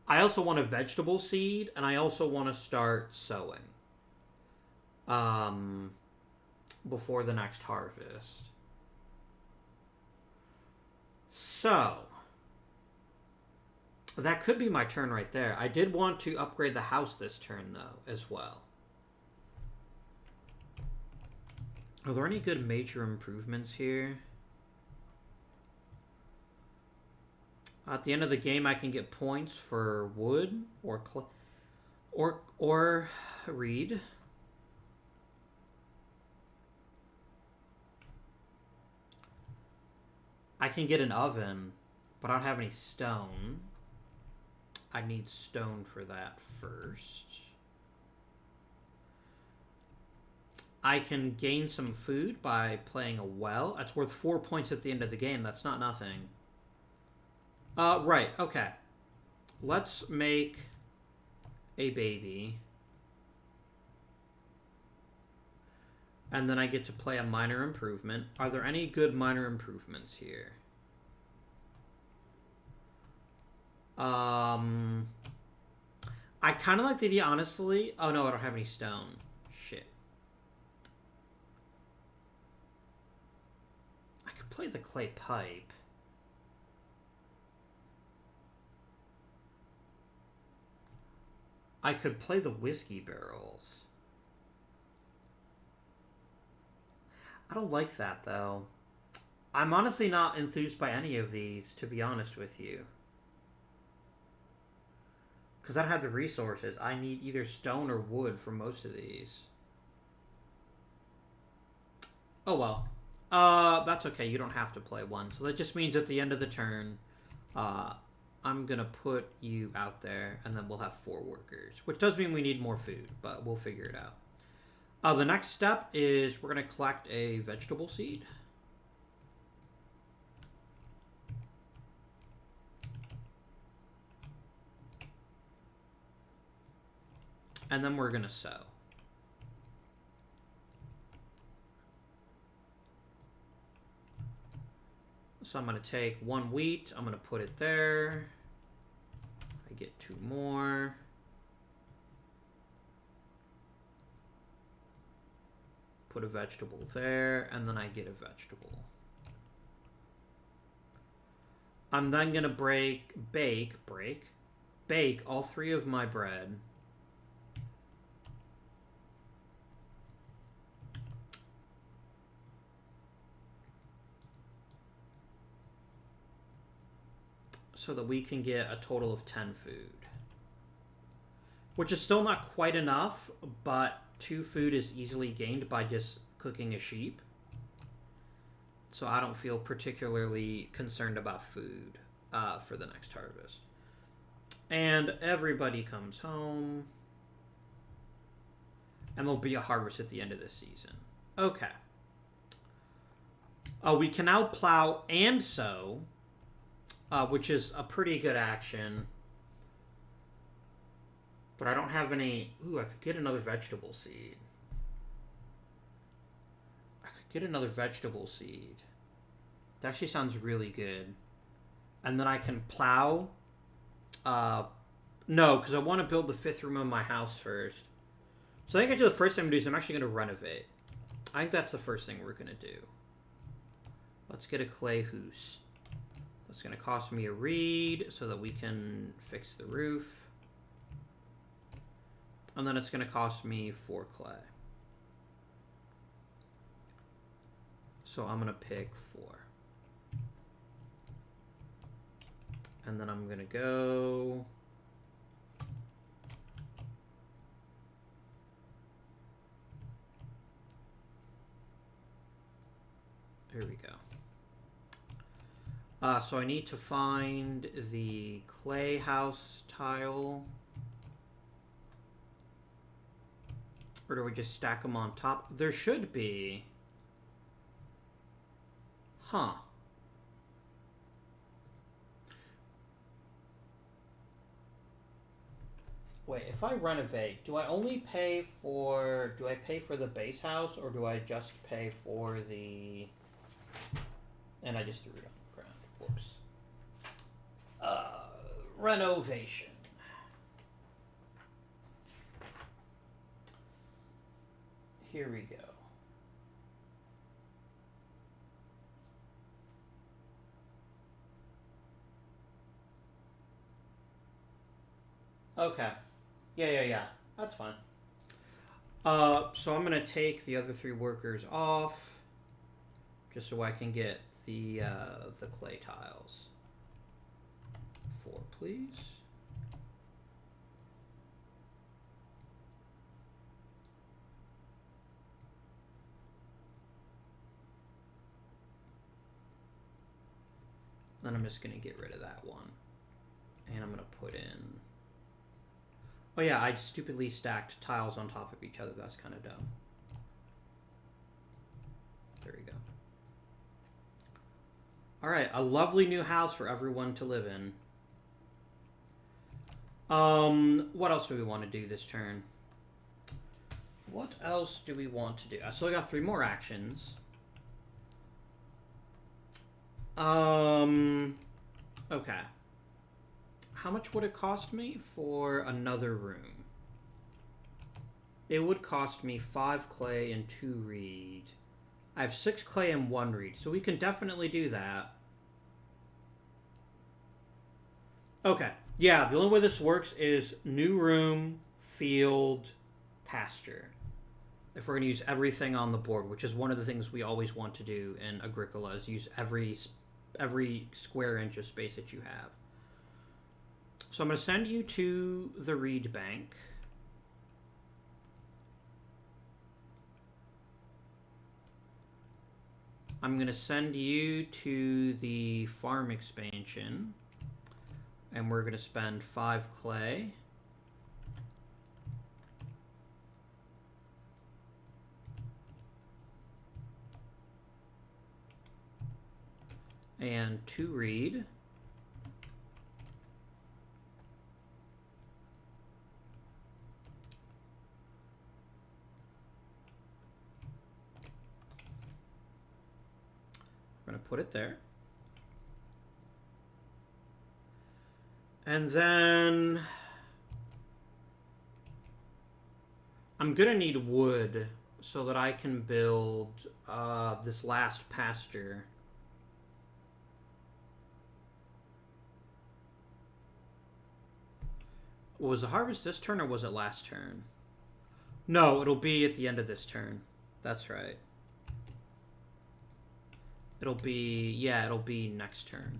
I also want a vegetable seed, and I also want to start sowing. Before the next harvest. So, that could be my turn right there. I did want to upgrade the house this turn, though, as well. Are there any good major improvements here? At the end of the game, I can get points for wood or reed. I can get an oven, but I don't have any stone. I need stone for that first. I can gain some food by playing a well. That's worth 4 points at the end of the game. That's not nothing. Right, okay. Let's make a baby. And then I get to play a minor improvement. Are there any good minor improvements here? I kind of like the idea, honestly. Oh, no, I don't have any stone. Shit. play the clay pipe. I could play the whiskey barrels. I don't like that, though. I'm honestly not enthused by any of these, to be honest with you. Because I don't have the resources. I need either stone or wood for most of these. Oh, well. That's okay. You don't have to play one. So that just means at the end of the turn, I'm going to put you out there, and then we'll have 4 workers. Which does mean we need more food, but we'll figure it out. The next step is we're going to collect a vegetable seed. And then we're going to sow. So I'm going to take 1 wheat. I'm going to put it there. I get 2 more. Put a vegetable there, and then I get a vegetable. I'm then going to bake all 3 of my bread. So that we can get a total of 10 food. Which is still not quite enough, but 2 food is easily gained by just cooking a sheep. So I don't feel particularly concerned about food for the next harvest. And everybody comes home. And there'll be a harvest at the end of this season. Okay. We can now plow and sow, which is a pretty good action. But I don't have any... Ooh, I could get another vegetable seed. That actually sounds really good. And then I can plow. No, because I want to build the 5th room of my house first. So I think the first thing I'm going to do is I'm actually going to renovate. I think that's the first thing we're going to do. Let's get a clay house. That's going to cost me a reed so that we can fix the roof. And then it's going to cost me 4 clay. So I'm going to pick 4. And then I'm going to go... Here we go. So I need to find the clay house tile. Or do we just stack them on top? There should be. Huh. Wait, if I renovate, do I only pay for... Do I pay for the base house, or do I just pay for the... And I just threw it on the ground. Whoops. Renovation. Here we go. Okay. Yeah. That's fine. So I'm going to take the other 3 workers off, just so I can get the clay tiles. 4, please. Then I'm just going to get rid of that one. And I'm going to put in... Oh yeah, I stupidly stacked tiles on top of each other. That's kind of dumb. There we go. Alright, a lovely new house for everyone to live in. What else do we want to do this turn? What else do we want to do? I still got 3 more actions. Okay. How much would it cost me for another room? It would cost me 5 clay and 2 reed. I have 6 clay and 1 reed, so we can definitely do that. Okay. Yeah, the only way this works is new room, field, pasture. If we're going to use everything on the board, which is one of the things we always want to do in Agricola, is use every square inch of space that you have. So I'm going to send you to the reed bank. I'm going to send you to the farm expansion. And we're going to spend 5 clay. And 2 reed. I'm going to put it there. And then I'm going to need wood so that I can build this last pasture. Was the harvest this turn or was it last turn? No, it'll be at the end of this turn. That's right. It'll be next turn.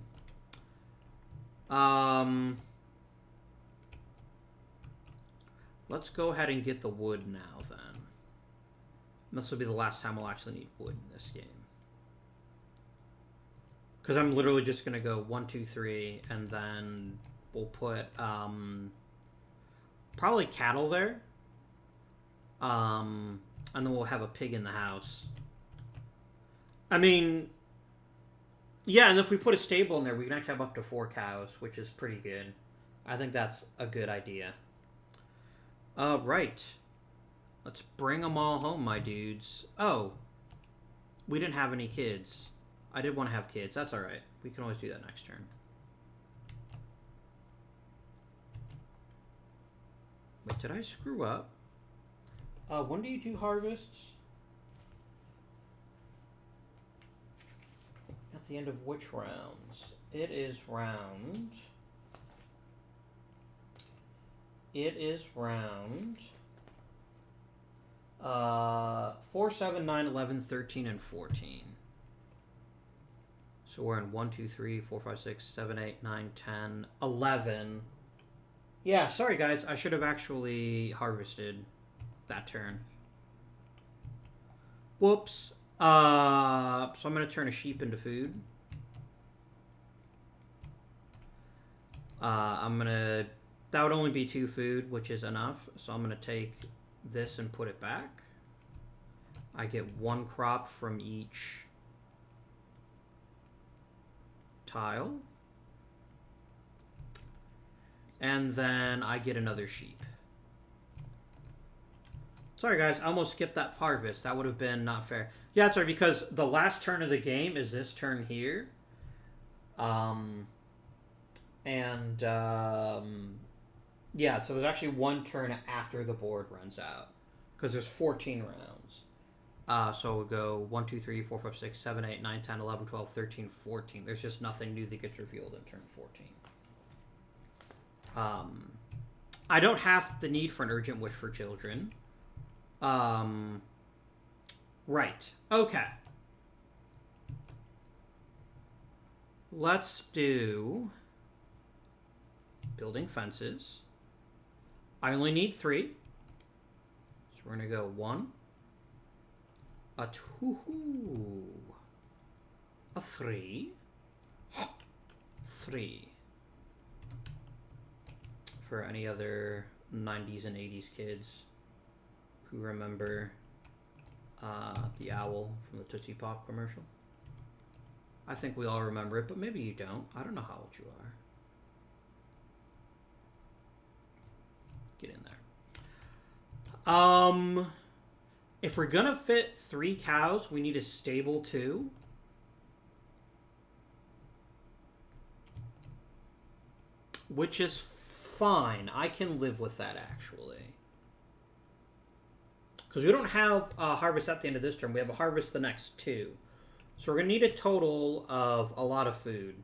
Let's go ahead and get the wood now then. This will be the last time we'll actually need wood in this game. Because I'm literally just going to go 1, 2, 3, and then we'll put probably cattle there. And then we'll have a pig in the house. I mean, yeah, and if we put a stable in there, we can actually have up to 4 cows, which is pretty good. I think that's a good idea. Right. Let's bring them all home, my dudes. Oh, we didn't have any kids. I did want to have kids. That's alright. We can always do that next turn. Wait, did I screw up? When do you do harvests? At the end of which rounds? It is round 4, 7, 9, 11, 13, and 14. So we're in 1, 2, 3, 4, 5, 6, 7, 8, 9, 10, 11. Yeah, sorry guys, I should have actually harvested that turn. Whoops. So I'm going to turn a sheep into food. That would only be 2 food, which is enough. So I'm going to take this and put it back. I get 1 crop from each tile. And then I get another sheep. Sorry guys, I almost skipped that harvest. That would have been not fair. Yeah, sorry, because the last turn of the game is this turn here. Yeah, so there's actually 1 turn after the board runs out. Because there's 14 rounds. So we'll go 1, 2, 3, 4, 5, 6, 7, 8, 9, 10, 11, 12, 13, 14. There's just nothing new that gets revealed in turn 14. I don't have the need for an urgent wish for children. Right. Okay. Let's do building fences. I only need 3. So we're going to go 1, a 2, a 3, 3. For any other 90s and 80s kids who remember the owl from the Tootsie Pop commercial. I think we all remember it, but maybe you don't. I don't know how old you are. Get in there. If we're gonna fit 3 cows, we need a stable too. Which is fine. I can live with that, actually. Because we don't have a harvest at the end of this term. We have a harvest the next 2. So we're going to need a total of a lot of food.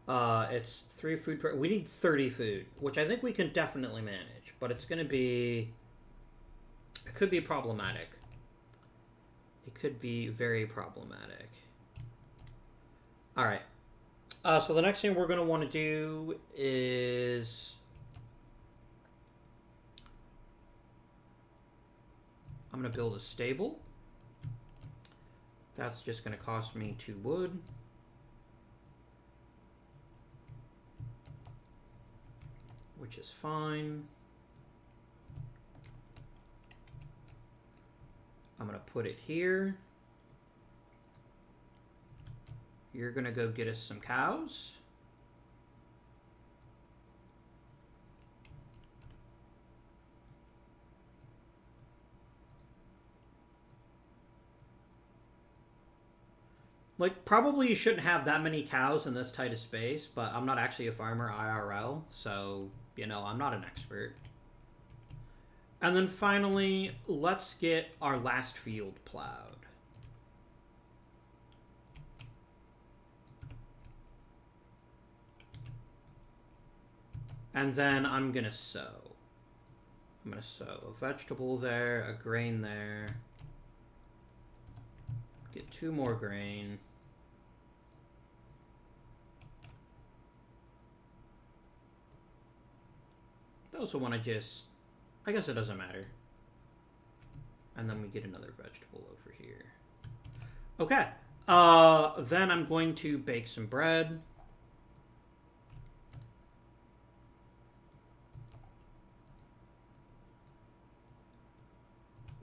It's 3 food per... We need 30 food, which I think we can definitely manage. But it's going to be... It could be problematic. It could be very problematic. Alright. So the next thing we're going to want to do is... I'm going to build a stable. That's just going to cost me 2 wood. Which is fine. I'm going to put it here. You're going to go get us some cows. Like, probably you shouldn't have that many cows in this tight of space, but I'm not actually a farmer IRL, so, you know, I'm not an expert. And then finally, let's get our last field plowed. And then I'm going to sow. I'm going to sow a vegetable there, a grain there. Get 2 more grain. I also want to just... I guess it doesn't matter. And then we get another vegetable over here. Okay. Then I'm going to bake some bread.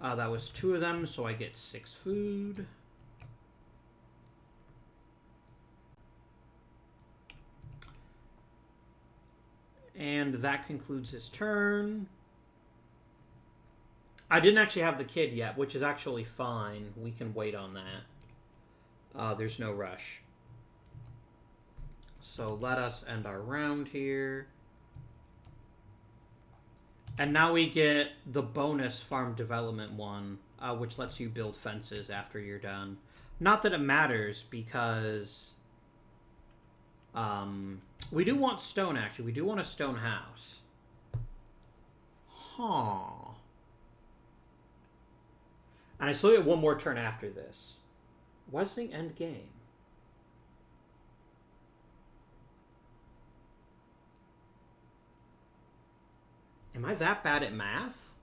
That was 2 of them, so I get 6 food. And that concludes his turn. I didn't actually have the kid yet, which is actually fine. We can wait on that. There's no rush. So let us end our round here. And now we get the bonus farm development one, which lets you build fences after you're done. Not that it matters, because we do want stone, actually. We do want a stone house. Huh. And I still get 1 more turn after this. What's the end game? Am I that bad at math?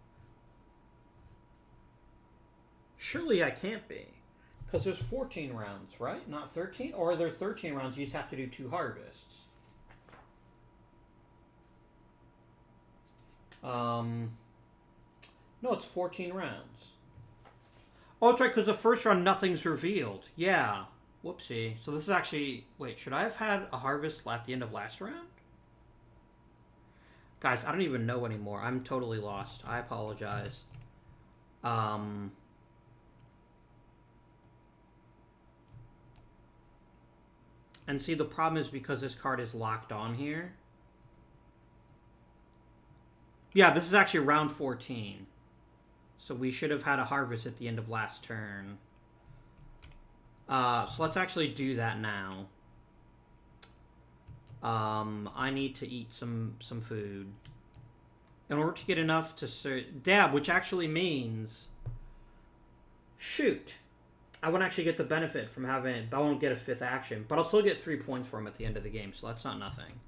Surely I can't be. Because there's 14 rounds, right? Not 13? Or are there 13 rounds? You just have to do 2 harvests. No, it's 14 rounds. Oh, that's right, because the first round, nothing's revealed. Yeah. Whoopsie. So this is actually... Wait, should I have had a harvest at the end of last round? Guys, I don't even know anymore. I'm totally lost. I apologize. And see, the problem is because this card is locked on here. Yeah, this is actually round 14. So we should have had a harvest at the end of last turn. So let's actually do that now. I need to eat some food. In order to get enough to dab, which actually means... Shoot. I won't actually get the benefit from having... I won't get a 5th action. But I'll still get 3 points for him at the end of the game, so that's not nothing.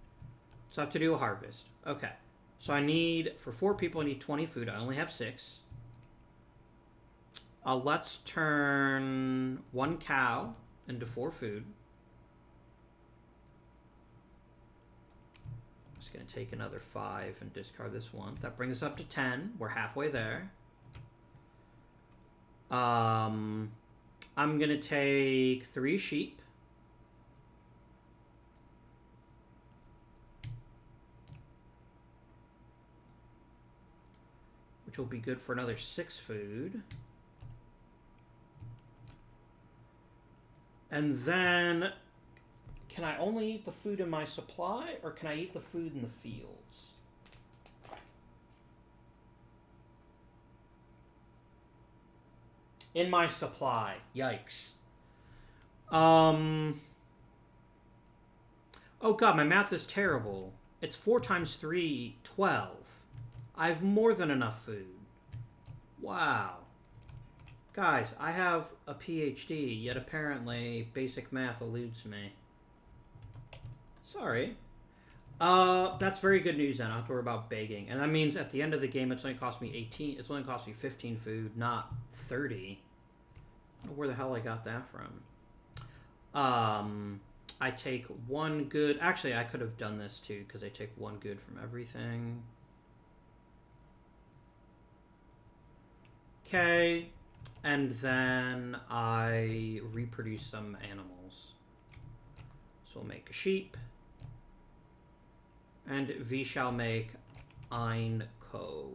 So I have to do a harvest. Okay. So I need... For 4 people, I need 20 food. I only have 6. Let's turn 1 cow into 4 food. I'm just going to take another 5 and discard this 1. That brings us up to 10. We're halfway there. I'm going to take 3 sheep. Which will be good for another 6 food. And then, can I only eat the food in my supply, or can I eat the food in the fields? in my supply. Yikes. Oh god, my math is terrible. It's 4 times 3, 12. I have more than enough food. Wow. Guys, I have a PhD, yet apparently basic math eludes me. Sorry. That's very good news then. I don't have to worry about begging. And that means at the end of the game, it's only cost me 18. It's only cost me 15 food, not 30. I don't know where the hell I got that from. I take 1 good... Actually, I could have done this too, because I take 1 good from everything. Okay. And then I reproduce some animals. So we'll make a sheep. And we shall make ein Co.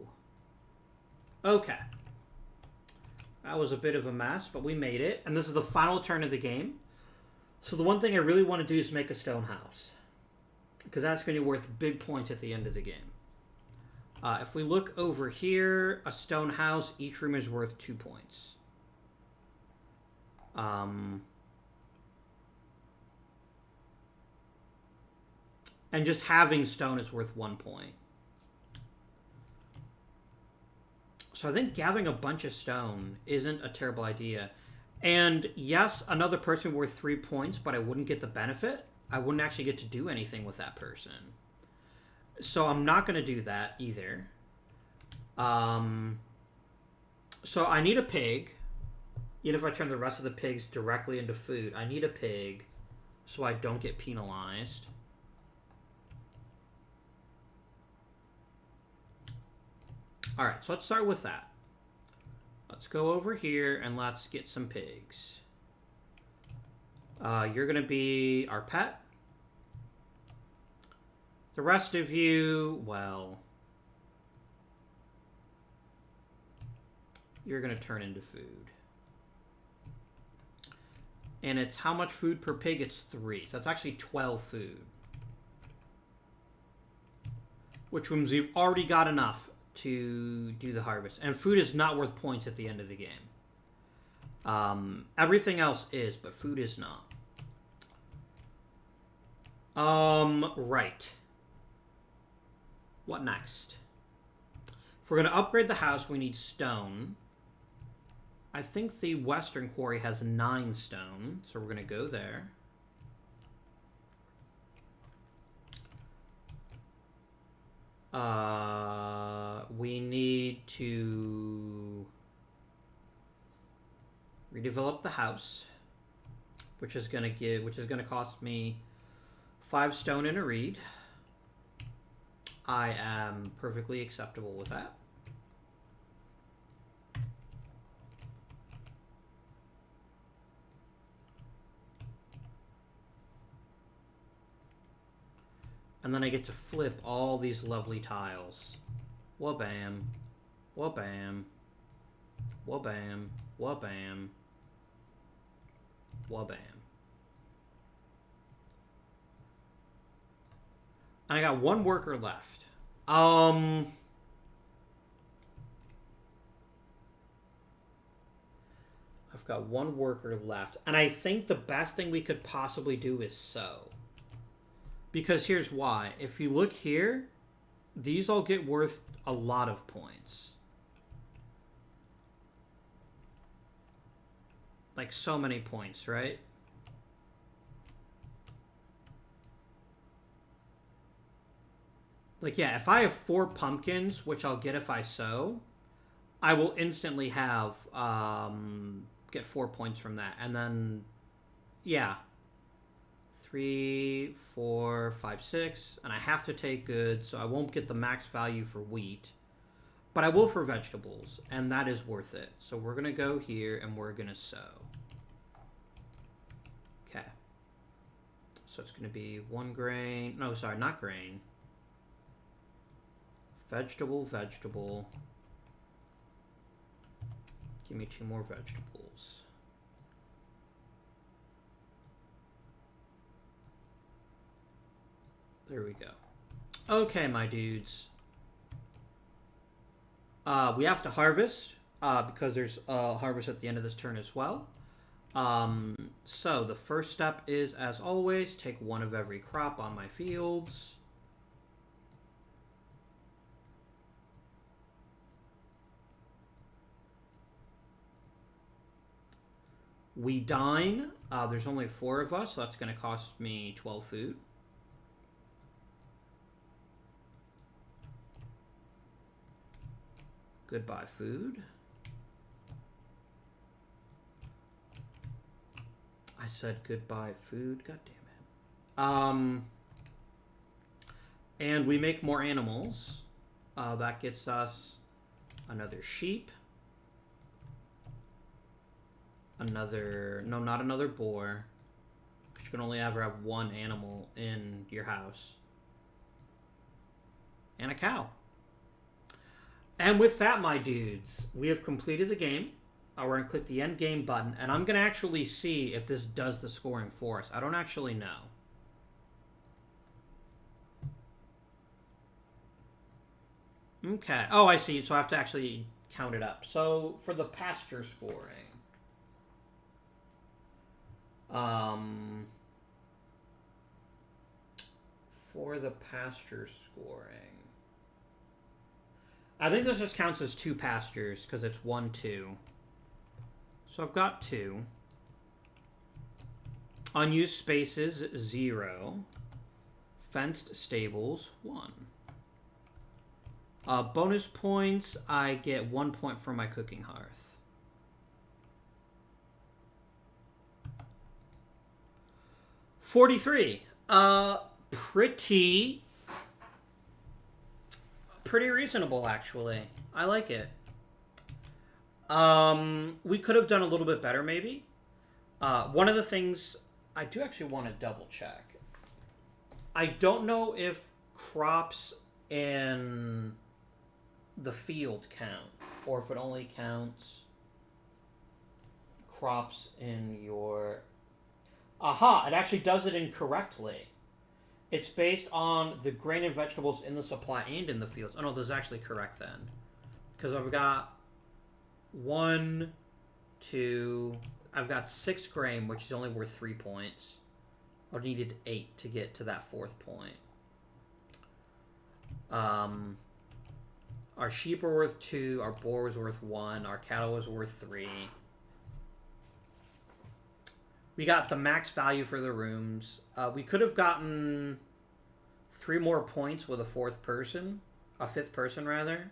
Okay. That was a bit of a mess, but we made it. And this is the final turn of the game. So the one thing I really want to do is make a stone house. Because that's going to be worth big points at the end of the game. If we look over here, a stone house, each room is worth 2 points. And just having stone is worth 1 point. So I think gathering a bunch of stone isn't a terrible idea. And yes, another person worth 3 points, but I wouldn't get the benefit. I wouldn't actually get to do anything with that person. So I'm not going to do that either. So I need a pig. Even if I turn the rest of the pigs directly into food, I need a pig so I don't get penalized. Alright, so let's start with that. Let's go over here and let's get some pigs. You're going to be our pet. The rest of you, well, you're going to turn into food. And it's how much food per pig? It's 3. So that's actually 12 food. Which means we've already got enough to do the harvest. And food is not worth points at the end of the game. Everything else is, but food is not. Right. What next? If we're going to upgrade the house, we need stone. I think the western quarry has 9 stone, so we're going to go there. We need to redevelop the house, which is going to cost me 5 stone and a reed. I am perfectly acceptable with that. And then I get to flip all these lovely tiles. Wha-bam. Wha-bam. Wha-bam. Wha-bam. Wha-bam. I got 1 worker left. I've got 1 worker left. And I think the best thing we could possibly do is sow. Because here's why. If you look here, these all get worth a lot of points. Like so many points, right? Like, yeah, if I have 4 pumpkins, which I'll get if I sow, I will instantly have, get 4 points from that. And then, yeah. 3, 4, 5, 6. And I have to take good, so I won't get the max value for wheat. But I will for vegetables, and that is worth it. So we're going to go here, and we're going to sow. Okay. So it's going to be 1 grain. No, sorry, not grain. Vegetable, vegetable. Give me 2 more vegetables. There we go. Okay, my dudes. We have to harvest. because there's a harvest at the end of this turn as well. So the first step is, as always, take one of every crop on my fields. We dine. There's only 4 of us, so that's going to cost me 12 food. Goodbye, food. I said goodbye, food. God damn it. And we make more animals. That gets us another sheep. No, not another boar. Because you can only ever have one animal in your house. And a cow. And with that, my dudes, we have completed the game. We're going to click the end game button, and I'm going to actually see if this does the scoring for us. I don't actually know. Okay. Oh, I see. So I have to actually count it up. So for the pasture scoring, I think this just counts as 2 pastures because it's 1, 2. So I've got 2. Unused spaces, 0. Fenced stables, 1. Bonus points, I get 1 point for my cooking hearth. $43. Pretty reasonable, actually. I like it. We could have done a little bit better, maybe. One of the things I do actually want to double check. I don't know if crops in the field count, or if it only counts crops in your... Aha! It actually does it incorrectly. It's based on the grain and vegetables in the supply and in the fields. Oh no, this is actually correct then. Because I've got 1, 2... I've got 6 grain, which is only worth 3 points. I needed 8 to get to that 4th point. Our sheep are worth 2, our boar was worth 1, our cattle was worth 3. We got the max value for the rooms. We could have gotten 3 more points with a 5th person rather.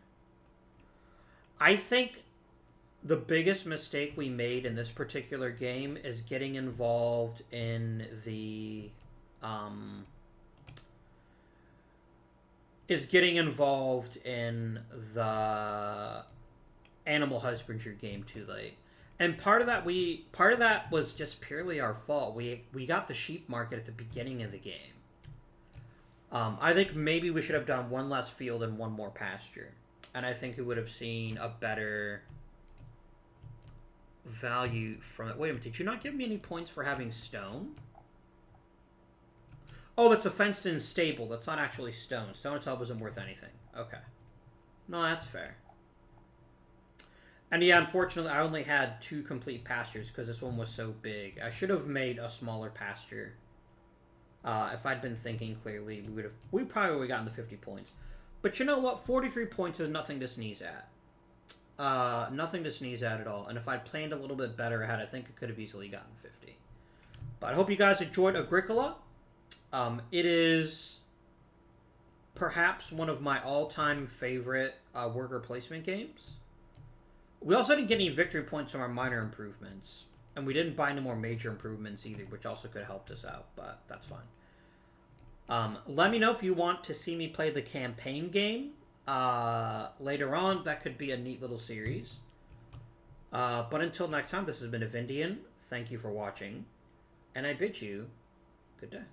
I think the biggest mistake we made in this particular game is getting involved in the animal husbandry game too late. And part of that was just purely our fault. We got the sheep market at the beginning of the game. I think maybe we should have done 1 less field and 1 more pasture. And I think we would have seen a better value from it. Wait a minute, did you not give me any points for having stone? Oh, it's a fenced-in stable. That's not actually stone. Stone itself isn't worth anything. Okay. No, that's fair. And yeah, unfortunately, I only had 2 complete pastures because this one was so big. I should have made a smaller pasture. If I'd been thinking clearly, we probably would have gotten the 50 points. But you know what? 43 points is nothing to sneeze at. Nothing to sneeze at all. And if I'd planned a little bit better ahead, I think I could have easily gotten 50. But I hope you guys enjoyed Agricola. It is perhaps one of my all-time favorite worker placement games. We also didn't get any victory points from our minor improvements. And we didn't buy any more major improvements either, which also could have helped us out, but that's fine. Let me know if you want to see me play the campaign game later on. That could be a neat little series. But until next time, this has been Avindian. Thank you for watching, and I bid you good day.